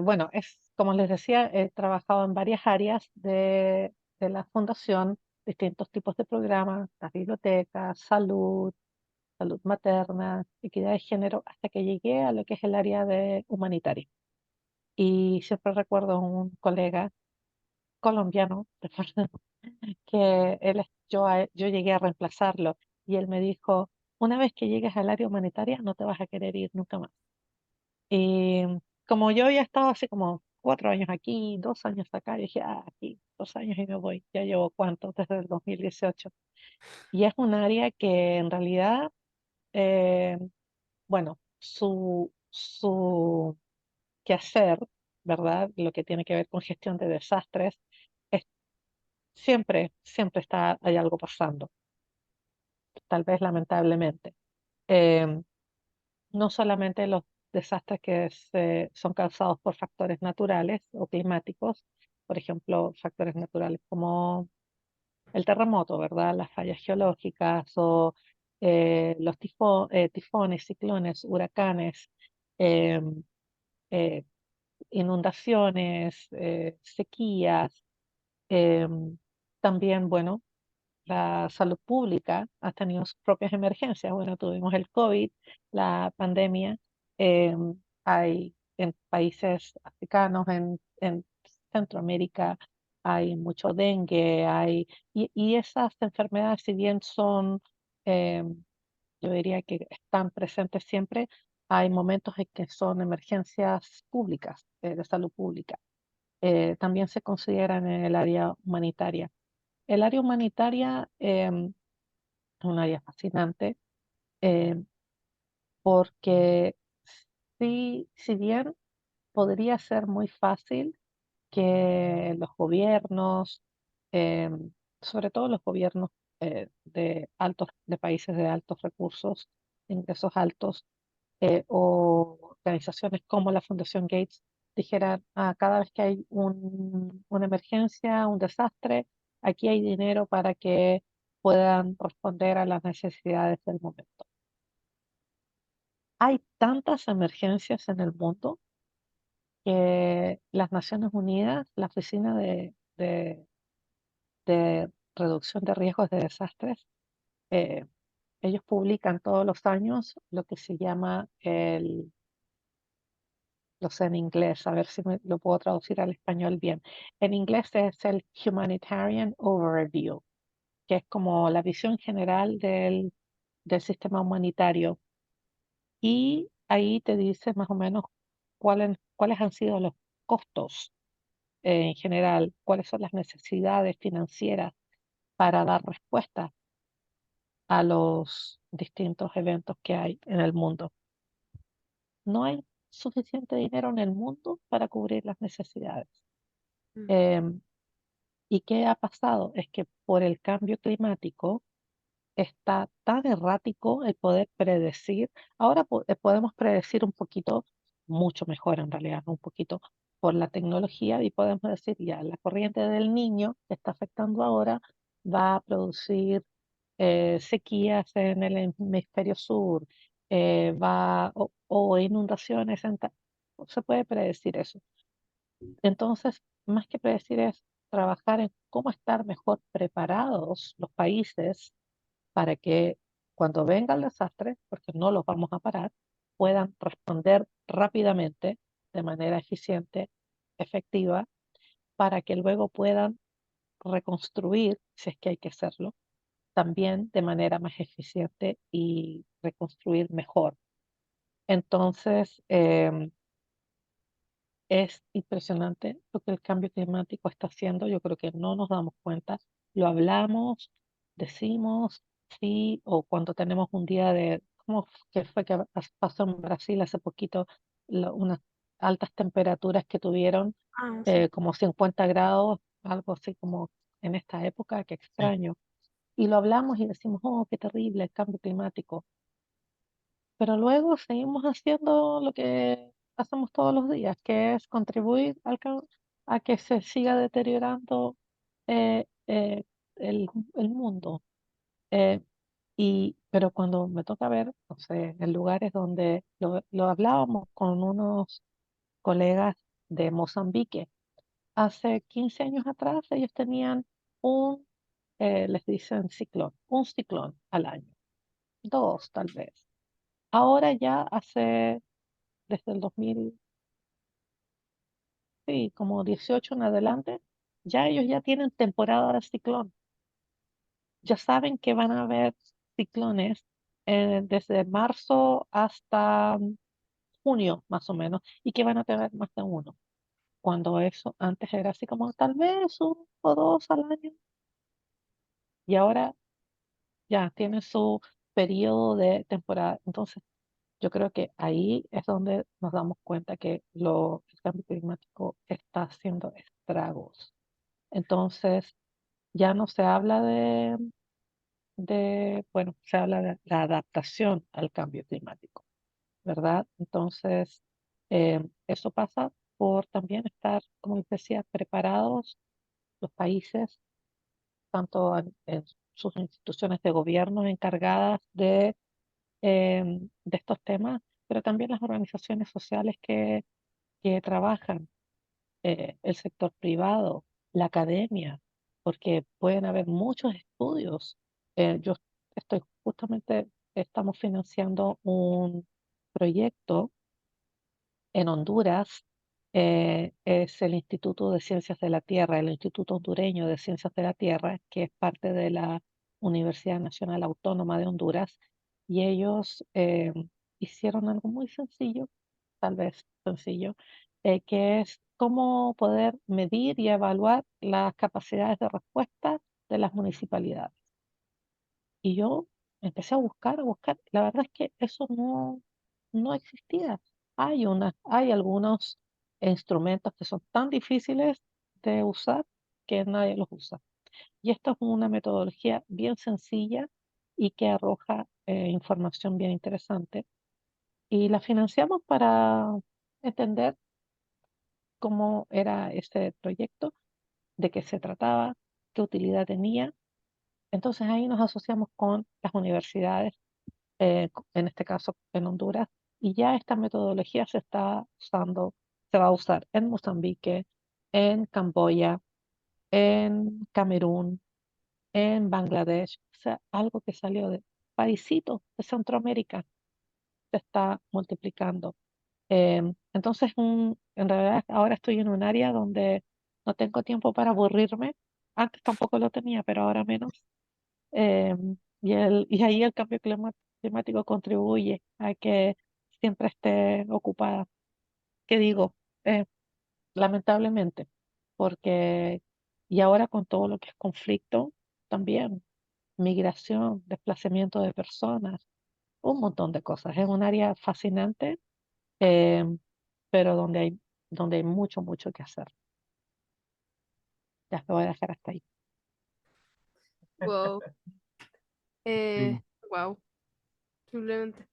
bueno, es como les decía, he trabajado en varias áreas de la fundación, distintos tipos de programas, las bibliotecas, salud, salud materna, equidad de género, hasta que llegué a lo que es el área de humanitaria. Y siempre recuerdo un colega colombiano, recuerdo, que yo llegué a reemplazarlo y él me dijo, una vez que llegues al área humanitaria no te vas a querer ir nunca más. Y como yo ya estaba así como 4 años aquí, 2 años acá, yo dije, aquí, 2 años y me voy. Ya llevo cuánto, desde el 2018. Y es un área que en realidad, eh, bueno, su quehacer, ¿verdad? Lo que tiene que ver con gestión de desastres, es, siempre hay algo pasando, tal vez lamentablemente. Em, no solamente los desastres que son causados por factores naturales o climáticos, por ejemplo, factores naturales como el terremoto, ¿verdad? Las fallas geológicas o tifones, ciclones, huracanes, em, eh, inundaciones, sequías, em, también, bueno, la salud pública ha tenido sus propias emergencias. Bueno, tuvimos el COVID, la pandemia, hay en países africanos, en Centroamérica, hay mucho dengue, y esas enfermedades, si bien son, yo diría que están presentes siempre, hay momentos en que son emergencias públicas, de salud pública. También se consideran en el área humanitaria. El área humanitaria es un área fascinante em, porque si bien podría ser muy fácil que los gobiernos, sobre todo los gobiernos de países de altos recursos, ingresos altos, o organizaciones como la Fundación Gates dijeran, cada vez que hay una emergencia, un desastre, aquí hay dinero para que puedan responder a las necesidades del momento. Hay tantas emergencias en el mundo que las Naciones Unidas, la Oficina de Reducción de Riesgos de Desastres, eh, ellos publican todos los años lo que se llama lo sé en inglés, a ver si lo puedo traducir al español bien. En inglés es el Humanitarian Overview, que es como la visión general del sistema humanitario. Y ahí te dice más o menos cuáles han sido los costos en general, cuáles son las necesidades financieras para dar respuesta a distintos eventos que hay en el mundo. No hay suficiente dinero en el mundo para cubrir las necesidades. Mm. Em, ¿Y qué ha pasado? Es que por el cambio climático está tan errático el poder predecir. Ahora podemos predecir un poquito, mucho mejor en realidad, un poquito por la tecnología y podemos decir ya, la corriente del Niño que está afectando ahora va a producir sequías en el hemisferio sur, o inundaciones, se puede predecir eso. Entonces, más que predecir es trabajar en cómo estar mejor preparados los países para que cuando venga el desastre, porque no los vamos a parar, puedan responder rápidamente, de manera eficiente, efectiva, para que luego puedan reconstruir, si es que hay que hacerlo, también de manera más eficiente y reconstruir mejor. Entonces, es impresionante lo que el cambio climático está haciendo. Yo creo que no nos damos cuenta. Lo hablamos, decimos, sí, o cuando tenemos un día de, ¿cómo que fue que pasó en Brasil hace poquito? Unas altas temperaturas que tuvieron, Ah, sí. como 50 grados, algo así como en esta época, qué Sí, extraño. Y lo hablamos y decimos, oh, qué terrible el cambio climático. Pero luego seguimos haciendo lo que hacemos todos los días, que es contribuir a que se siga deteriorando eh, el mundo. Eh, pero cuando me toca ver, no sé, en lugares donde lo hablábamos con unos colegas de Mozambique, hace 15 años atrás ellos tenían les dicen ciclón, un ciclón al año, dos tal vez. Ahora ya desde el 2000, sí, como 18 en adelante, ya ellos ya tienen temporada de ciclón. Ya saben que van a haber ciclones desde marzo hasta junio, más o menos, y que van a tener más de uno. Cuando eso antes era así como tal vez uno o dos al año, y ahora ya tienen su periodo de temporada. Entonces, yo creo que ahí es donde nos damos cuenta que el cambio climático está haciendo estragos. Entonces, ya no se habla bueno, se habla de la adaptación al cambio climático, ¿verdad? Entonces, eso pasa por también estar, como les decía, preparados los países, tanto en sus instituciones de gobierno encargadas de estos temas, pero también las organizaciones sociales que trabajan, el sector privado, la academia, porque pueden haber muchos estudios. Yo estamos financiando un proyecto en Honduras, es el Instituto de Ciencias de la Tierra, el Instituto Hondureño de Ciencias de la Tierra, que es parte de la Universidad Nacional Autónoma de Honduras, y ellos hicieron algo muy sencillo, tal vez sencillo, que es cómo poder medir y evaluar las capacidades de respuesta de las municipalidades. Y yo empecé a buscar, a buscar. La verdad es que eso no existía. Hay algunos instrumentos que son tan difíciles de usar que nadie los usa. Y esto es una metodología bien sencilla y que arroja información bien interesante. Y la financiamos para entender cómo era este proyecto, de qué se trataba, qué utilidad tenía. Entonces ahí nos asociamos con las universidades, en este caso en Honduras, y ya esta metodología se va a usar en Mozambique, en Camboya, en Camerún, en Bangladesh, o sea, algo que salió de paisitos de Centroamérica, se está multiplicando. Entonces, en realidad ahora estoy en un área donde no tengo tiempo para aburrirme. Antes tampoco lo tenía, pero ahora menos. Y ahí el cambio climático contribuye a que siempre esté ocupada. ¿Qué digo? Eh, Lamentablemente, porque, y ahora con todo lo que es conflicto, también. migración, desplazamiento de personas, un montón de cosas. Es un área fascinante, eh, pero donde hay mucho, mucho que hacer. Ya lo voy a dejar hasta ahí. Wow. Sí, Wow, simplemente.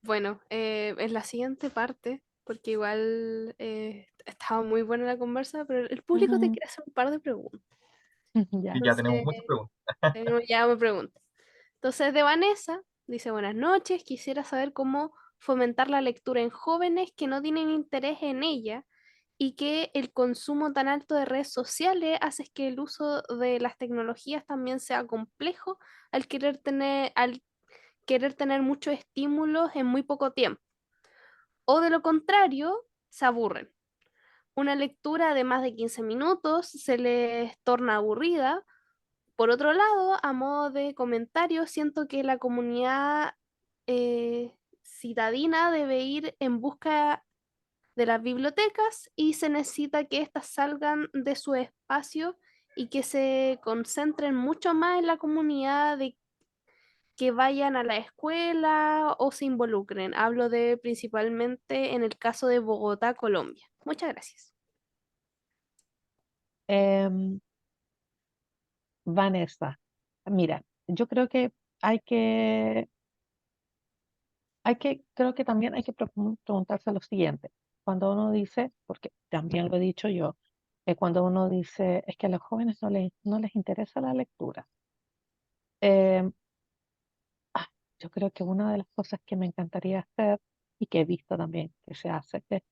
Bueno, en la siguiente parte, porque igual estaba muy buena la conversa, pero el público te Ujú. quiere hacer un par de preguntas. Ya. y ya tenemos Entonces, muchas preguntas. tengo ya me preguntas. Entonces, de Vanessa, dice, buenas noches, quisiera saber cómo fomentar la lectura en jóvenes que no tienen interés en ella y que el consumo tan alto de redes sociales hace que el uso de las tecnologías también sea complejo al querer tener muchos estímulos en muy poco tiempo. O de lo contrario, se aburren. Una lectura de más de 15 minutos se les torna aburrida. Por otro lado, a modo de comentario, siento que la comunidad citadina debe ir en busca de las bibliotecas y se necesita que éstas salgan de su espacio y que se concentren mucho más en la comunidad, de que vayan a la escuela o se involucren. Hablo de principalmente en el caso de Bogotá, Colombia. Muchas gracias. Em, Vanessa, mira, yo creo que hay que, creo que también hay que preguntarse lo siguiente. Cuando uno dice, porque también lo he dicho yo, cuando uno dice es que a los jóvenes no les interesa la lectura. em, ah, yo creo que una de las cosas que me encantaría hacer y que he visto también que se hace es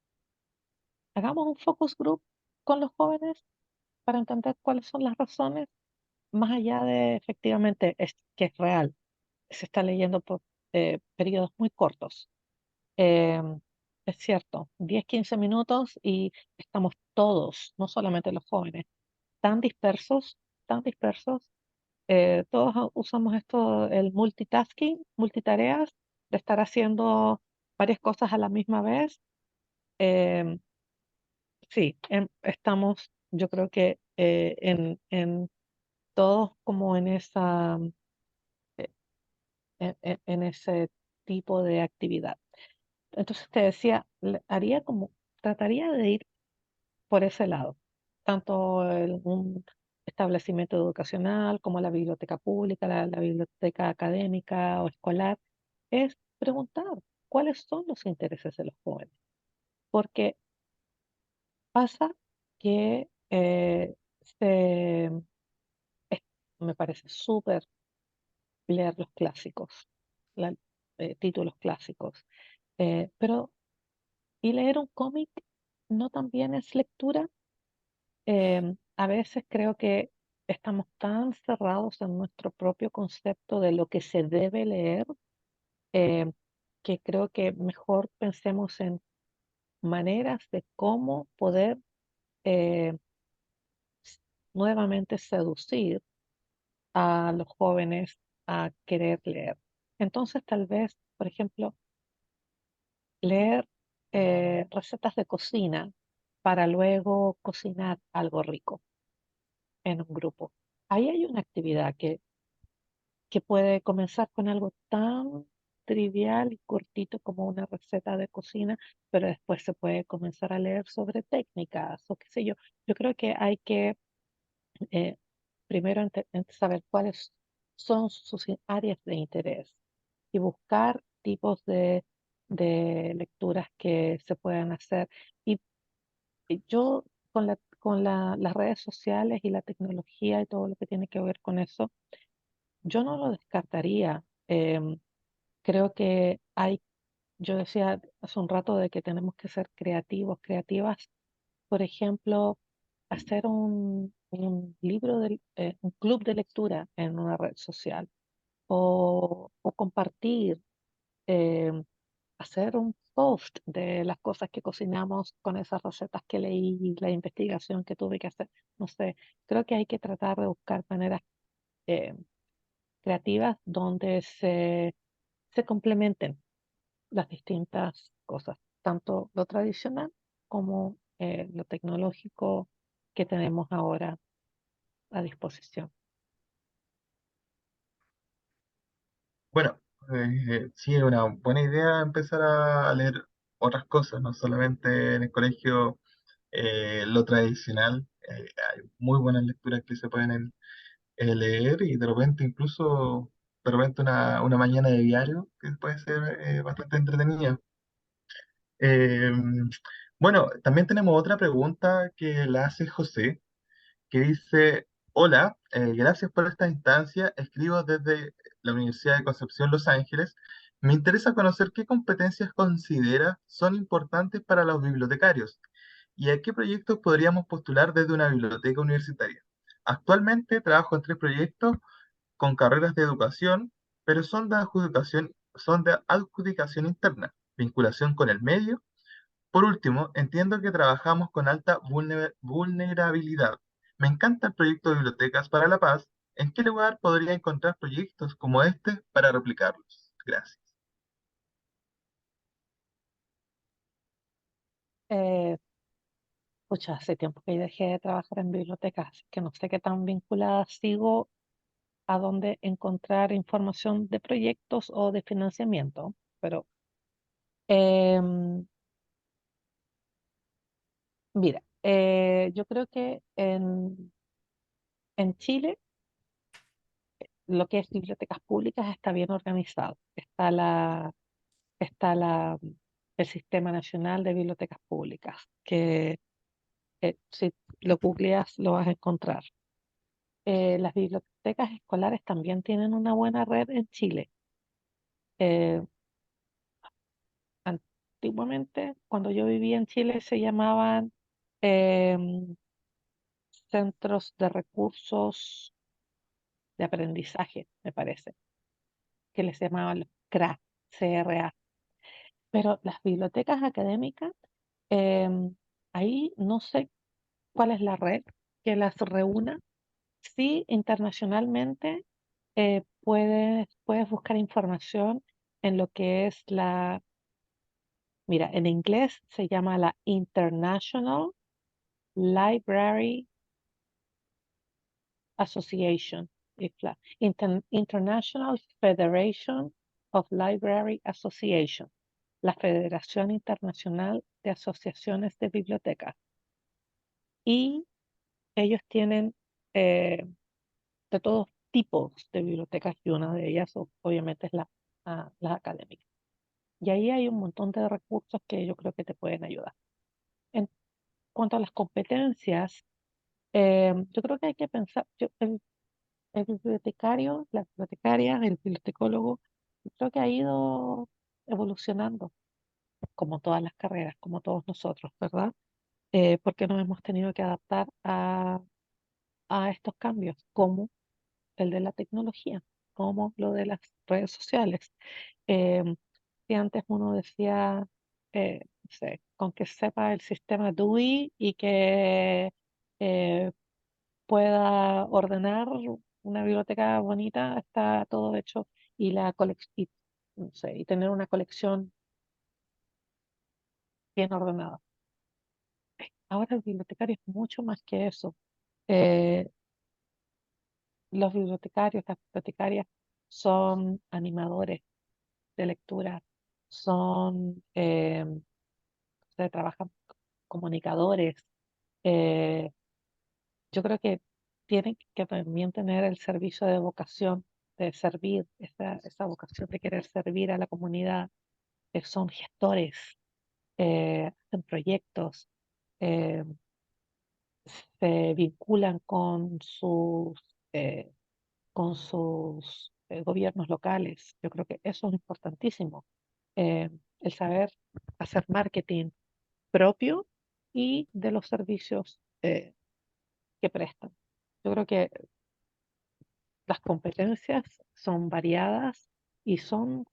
hagamos un focus group con los jóvenes para entender cuáles son las razones, más allá de efectivamente que es real, se está leyendo por periodos muy cortos. Eh, es cierto, 10 15 minutos y estamos todos, no solamente los jóvenes, tan dispersos. Todos usamos esto, el multitasking, multitareas, de estar haciendo varias cosas a la misma vez. Eh, sí, estamos, yo creo que en todos como en eh, en ese tipo de actividad. Entonces te decía, haría como, trataría de ir por ese lado, tanto un establecimiento educacional como la biblioteca pública, la biblioteca académica o escolar, es preguntar cuáles son los intereses de los jóvenes, porque pasa que se, es- me parece súper leer los clásicos, la- títulos clásicos, pero y leer un cómic no también es lectura. A veces creo que estamos tan cerrados en nuestro propio concepto de lo que se debe leer, em, que creo que mejor pensemos en maneras de cómo poder eh, nuevamente seducir a los jóvenes a querer leer. Entonces, tal vez, por ejemplo, leer recetas de cocina para luego cocinar algo rico en un grupo. Ahí hay una actividad que puede comenzar con algo tan trivial y cortito como una receta de cocina, pero después se puede comenzar a leer sobre técnicas o qué sé yo. Yo creo que hay que eh, primero saber cuáles son sus áreas de interés y buscar tipos de lecturas que se puedan hacer. Y, y yo las redes sociales y la tecnología y todo lo que tiene que ver con eso, yo no lo descartaría. Creo que yo decía hace un rato de que tenemos que ser creativos, creativas. Por ejemplo, hacer un club de lectura en una red social o compartir, eh, hacer un post de las cosas que cocinamos con esas recetas que leí, la investigación que tuve que hacer. No sé, creo que hay que tratar de buscar maneras eh, creativas donde se complementen las distintas cosas, tanto lo tradicional como lo tecnológico que tenemos ahora a disposición. Bueno, sí, es una buena idea empezar a leer otras cosas, no solamente en el colegio lo tradicional. Hay muy buenas lecturas que se pueden leer y de repente incluso de repente una mañana de diario que puede ser bastante entretenida. Eh, bueno, también tenemos otra pregunta que la hace José, que dice, hola, gracias por esta instancia, escribo desde la Universidad de Concepción, Los Ángeles. Me interesa conocer qué competencias considera son importantes para los bibliotecarios y a qué proyectos podríamos postular desde una biblioteca universitaria. Actualmente trabajo en 3 proyectos con carreras de educación, pero son de adjudicación interna, vinculación con el medio. Por último, entiendo que trabajamos con alta vulnerabilidad. Me encanta el proyecto de Bibliotecas para la Paz. ¿En qué lugar podría encontrar proyectos como este para replicarlos? Gracias. Eh, Pucha, hace tiempo que dejé de trabajar en bibliotecas, así que no sé qué tan vinculada sigo a dónde encontrar información de proyectos o de financiamiento, pero em, mira, yo creo que en Chile lo que es bibliotecas públicas está bien organizado. Está el Sistema Nacional de Bibliotecas Públicas, que si lo googleas lo vas a encontrar. Las bibliotecas escolares también tienen una buena red en Chile. Eh, Antiguamente, cuando yo vivía en Chile, se llamaban em, centros de recursos de aprendizaje, me parece, que les llamaban los CRA, CRA. Pero las bibliotecas académicas, em, ahí no sé cuál es la red que las reúna. Sí, internacionalmente puedes buscar información en lo que es mira, en inglés se llama la International Library Association, International Federation of Library Association, la Federación Internacional de Asociaciones de Bibliotecas. Y ellos tienen eh, de todos tipos de bibliotecas y una de ellas obviamente es la académica. Y ahí hay un montón de recursos que yo creo que te pueden ayudar. En cuanto a las competencias, yo creo que hay que pensar, el bibliotecario, la bibliotecaria, el bibliotecólogo, yo creo que ha ido evolucionando, como todas las carreras, como todos nosotros, ¿verdad? Porque nos hemos tenido que adaptar a estos cambios, como el de la tecnología, como lo de las redes sociales. Si antes uno decía, no sé, con que sepa el sistema DUI y que eh, pueda ordenar una biblioteca bonita, está todo hecho y no sé, y tener una colección bien ordenada. Ahora el bibliotecario es mucho más que eso. Eh, los bibliotecarios, las bibliotecarias son animadores de lectura, son, trabajan comunicadores. eh, yo creo que tienen que también tener el servicio de vocación, de servir, esa vocación de querer servir a la comunidad. Son gestores, hacen proyectos, eh, se vinculan eh, con sus gobiernos locales. Yo creo que eso es importantísimo. El saber hacer marketing propio y de los servicios que prestan. Yo creo que las competencias son variadas y son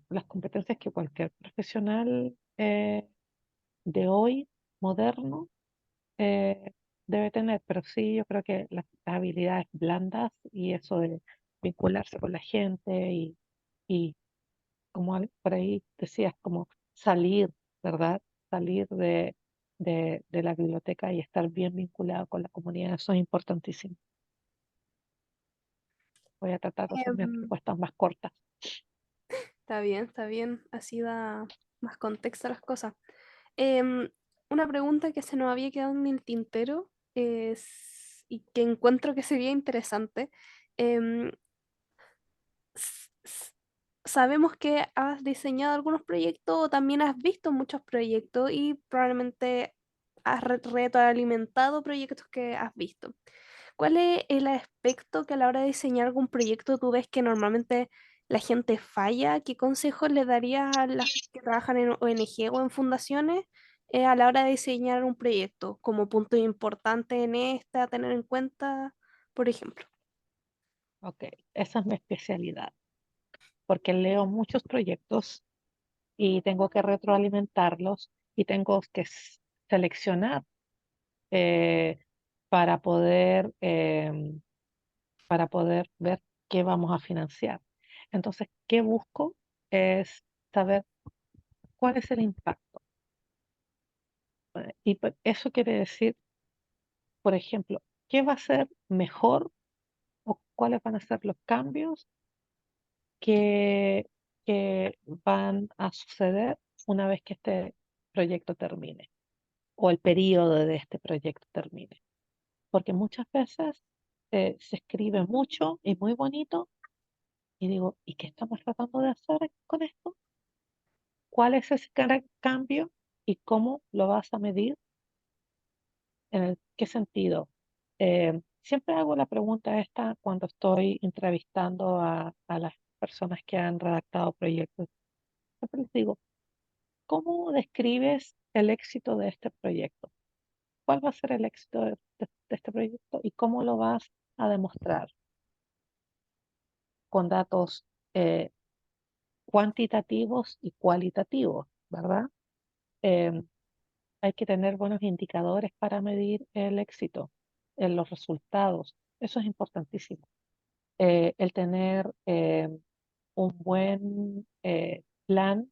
las competencias que cualquier profesional de hoy, moderno, eh, debe tener. Pero sí, yo creo que las habilidades blandas y eso de vincularse con la gente y como por ahí decías, como salir, ¿verdad? Salir de la biblioteca y estar bien vinculado con la comunidad, eso es importantísimo. Voy a tratar de hacer mis Em, respuestas más cortas. está bien, así da más contexto a las cosas. Em, una pregunta que se nos había quedado en el tintero es, y que encuentro que sería interesante. em, s- s- Sabemos que has diseñado algunos proyectos o también has visto muchos proyectos y probablemente has retroalimentado proyectos que has visto. ¿Cuál es el aspecto que a la hora de diseñar algún proyecto tú ves que normalmente la gente falla? ¿Qué consejos le darías a las que trabajan en ONG o en fundaciones a la hora de diseñar un proyecto como punto importante en esta, a tener en cuenta, por ejemplo? Ok, esa es mi especialidad, porque leo muchos proyectos y tengo que retroalimentarlos y tengo que seleccionar eh, para poder, para poder ver qué vamos a financiar. Entonces, ¿qué busco? Es saber cuál es el impacto. Y eso quiere decir, por ejemplo, qué va a ser mejor o cuáles van a ser los cambios que, que van a suceder una vez que este proyecto termine o el periodo de este proyecto termine. Porque muchas veces se escribe mucho y muy bonito y digo, ¿y qué estamos tratando de hacer con esto? ¿Cuál es ese cambio y cómo lo vas a medir? ¿En qué sentido? Siempre hago la pregunta esta cuando estoy entrevistando a las personas que han redactado proyectos. Siempre les digo, ¿cómo describes el éxito de este proyecto? ¿Cuál va a ser el éxito de este proyecto y cómo lo vas a demostrar? Con datos eh, cuantitativos y cualitativos, ¿verdad? Em, Hay que tener buenos indicadores para medir el éxito, los resultados. Eso es importantísimo. El tener un buen plan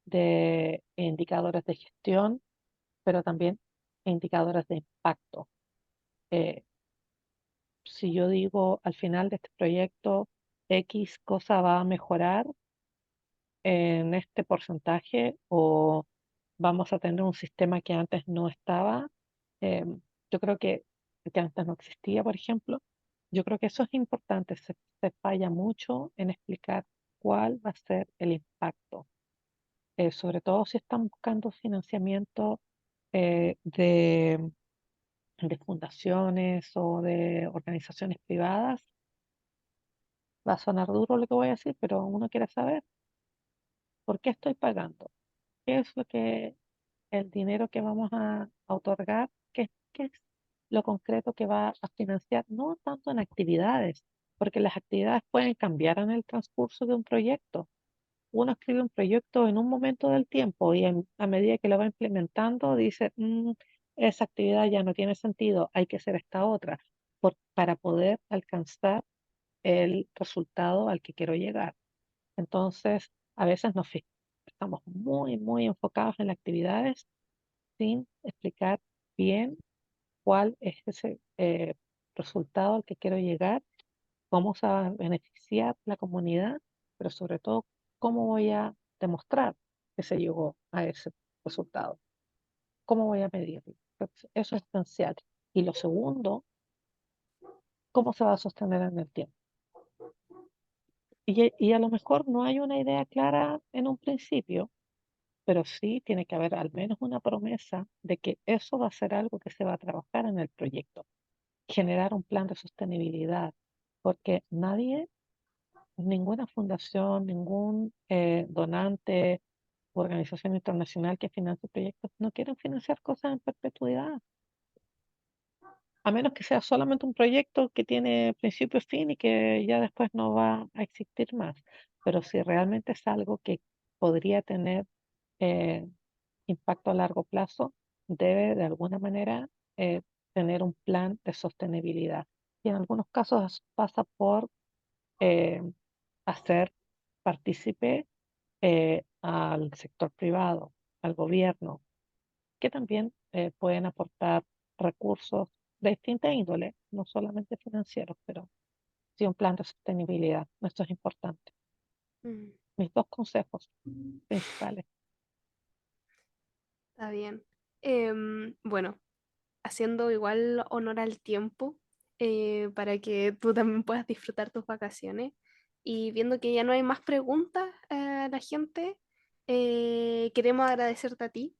de indicadores de gestión, pero también indicadores de impacto. Eh, si yo digo al final de este proyecto X cosa va a mejorar en este porcentaje o vamos a tener un sistema que antes no estaba, eh, yo creo que antes no existía, por ejemplo, yo creo que eso es importante, se falla mucho en explicar cuál va a ser el impacto, sobre todo si están buscando financiamiento de fundaciones o de organizaciones privadas. Va a sonar duro lo que voy a decir, pero uno quiere saber por qué estoy pagando, qué es lo que el dinero que vamos a otorgar, qué es lo concreto que va a financiar, no tanto en actividades, porque las actividades pueden cambiar en el transcurso de un proyecto. Uno escribe un proyecto en un momento del tiempo y a medida que lo va implementando dice, esa actividad ya no tiene sentido, hay que hacer esta otra, para poder alcanzar el resultado al que quiero llegar. Entonces, a veces estamos muy, muy enfocados en las actividades sin explicar bien cuál es ese resultado al que quiero llegar, cómo se va a beneficiar la comunidad, pero sobre todo cómo voy a demostrar que se llegó a ese resultado, cómo voy a medirlo. Entonces, eso es esencial. Y lo segundo, cómo se va a sostener en el tiempo. Y a lo mejor no hay una idea clara en un principio, pero sí tiene que haber al menos una promesa de que eso va a ser algo que se va a trabajar en el proyecto, generar un plan de sostenibilidad, porque nadie, ninguna fundación, ningún donante, organización internacional que financie proyectos no quieren financiar cosas en perpetuidad, a menos que sea solamente un proyecto que tiene principio y fin y que ya después no va a existir más. Pero si realmente es algo que podría tener eh, impacto a largo plazo, debe de alguna manera tener un plan de sostenibilidad. Y en algunos casos pasa por eh, hacer partícipe al sector privado, al gobierno, que también pueden aportar recursos de distinta índole, no solamente financieros, pero sí un plan de sostenibilidad. Esto es importante. Mm, Mis dos consejos principales. está bien. Bueno, haciendo igual honor al tiempo, para que tú también puedas disfrutar tus vacaciones. Y viendo que ya no hay más preguntas a la gente, queremos agradecerte a ti,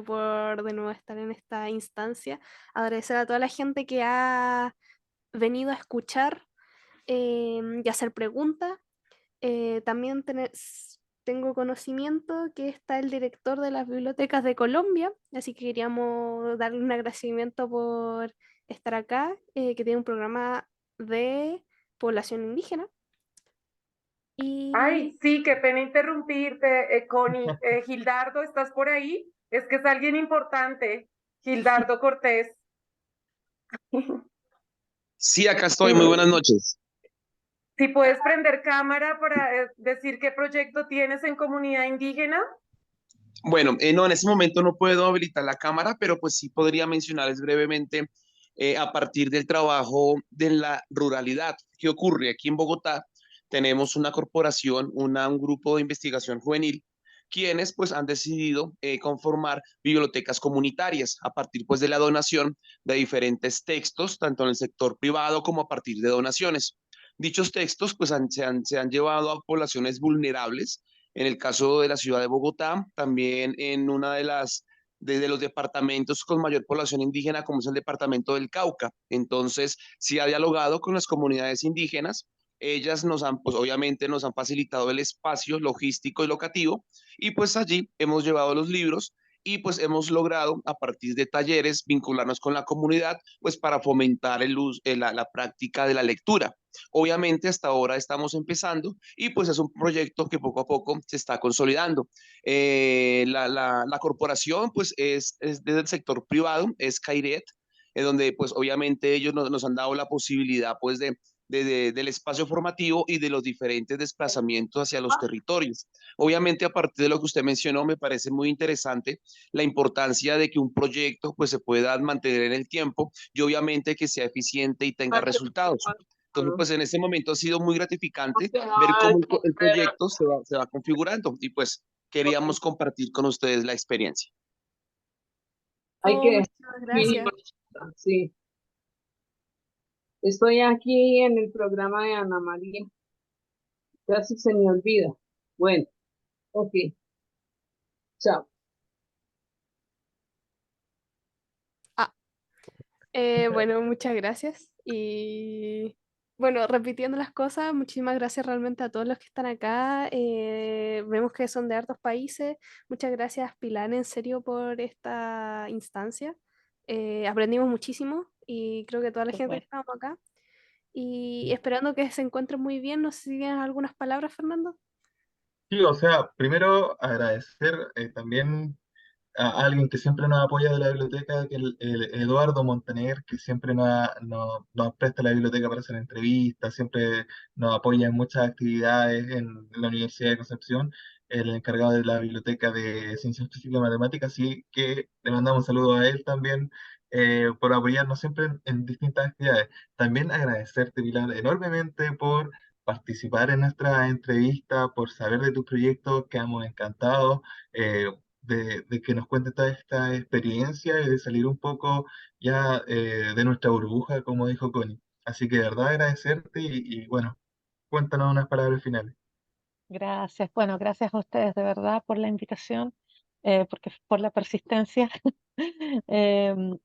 por de nuevo estar en esta instancia, agradecer a toda la gente que ha venido a escuchar, y hacer preguntas. También tengo conocimiento que está el director de las bibliotecas de Colombia, así que queríamos darle un agradecimiento por estar acá, que tiene un programa de población indígena. Y Ay, sí, qué pena interrumpirte, Connie. Gildardo, ¿estás por ahí? Es que es alguien importante. Gildardo Cortés. Sí, acá estoy. Muy buenas noches. Si puedes prender cámara para decir qué proyecto tienes en comunidad indígena. Bueno, no, en este momento no puedo habilitar la cámara, pero pues sí podría mencionarles brevemente a partir del trabajo de la ruralidad. ¿Qué ocurre? Aquí en Bogotá tenemos una corporación, un grupo de investigación juvenil, quienes pues han decidido conformar bibliotecas comunitarias a partir pues de la donación de diferentes textos, tanto en el sector privado como a partir de donaciones. Dichos textos pues se han llevado a poblaciones vulnerables en el caso de la ciudad de Bogotá, también en una de de los departamentos con mayor población indígena, como es el departamento del Cauca. Entonces, sí ha dialogado con las comunidades indígenas. Ellas nos han, pues obviamente nos han facilitado el espacio logístico y locativo, y pues allí hemos llevado los libros y pues hemos logrado a partir de talleres vincularnos con la comunidad, pues para fomentar la práctica de la lectura. Obviamente hasta ahora estamos empezando y pues es un proyecto que poco a poco se está consolidando. La corporación pues es desde el sector privado, es Cairet, donde pues obviamente ellos nos han dado la posibilidad pues del espacio formativo y de los diferentes desplazamientos hacia los territorios. Obviamente a partir de lo que usted mencionó me parece muy interesante la importancia de que un proyecto pues se pueda mantener en el tiempo y obviamente que sea eficiente y tenga resultados. Entonces, pues en ese momento ha sido muy gratificante ver cómo el proyecto se va configurando y pues queríamos compartir con ustedes la experiencia. Hay oh, que muchas gracias. sí. Estoy aquí en el programa de Ana María. Casi se me olvida. Bueno, ok. Chao. Ah, bueno, muchas gracias. Y bueno, repitiendo las cosas, muchísimas gracias realmente a todos los que están acá. Vemos que son de hartos países. Muchas gracias, Pilar, en serio, por esta instancia. Aprendimos muchísimo y creo que toda la Por gente que supuesto. estamos acá. Y esperando que se encuentren muy bien. No sé si tienes algunas palabras, Fernando. Sí, o sea, primero agradecer también a alguien que siempre nos apoya de la biblioteca, que el Eduardo Montaner, que siempre nos presta la biblioteca para hacer entrevistas, siempre nos apoya en muchas actividades en la Universidad de Concepción, el encargado de la biblioteca de Ciencias Físicas y Matemáticas, así que le mandamos un saludo a él también, por apoyarnos siempre en distintas actividades. También agradecerte, Pilar, enormemente por participar en nuestra entrevista, por saber de tus proyectos, quedamos encantados. eh, de que nos cuente toda esta experiencia y de salir un poco ya de nuestra burbuja, como dijo Connie. Así que de verdad agradecerte y bueno, cuéntanos unas palabras finales. Gracias. Bueno, gracias a ustedes de verdad por la invitación, porque por la persistencia.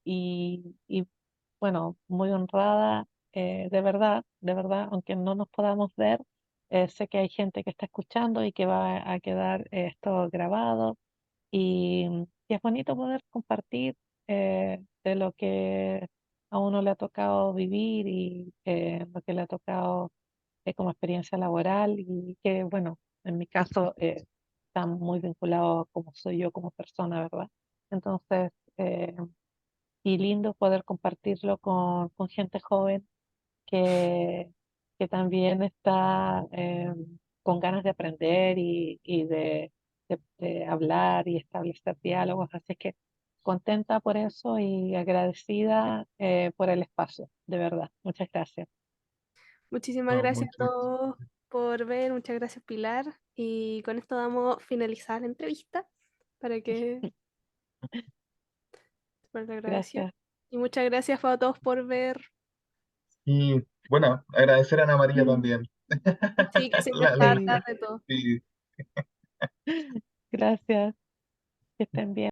Y bueno, muy honrada, de verdad, aunque no nos podamos ver, sé que hay gente que está escuchando y que va a quedar esto grabado. Y es bonito poder compartir de lo que a uno le ha tocado vivir y lo que le ha tocado como experiencia laboral y que, bueno, en mi caso está muy vinculado a cómo soy yo como persona, ¿verdad? Entonces, y lindo poder compartirlo con gente joven que, que también está con ganas de aprender de hablar y establecer diálogos. Así que contenta por eso y agradecida por el espacio, de verdad. Muchas gracias. Muchísimas No, gracias a mucho. todos por ver, muchas gracias Pilar. Y con esto damos finalizada la entrevista para que para la grabación. Gracias. Y muchas gracias a todos por ver. Y bueno, agradecer a Ana María Mm. también. Sí, que siempre La está Sí, atrás entrevista. de todo. Sí. gracias. Que estén bien.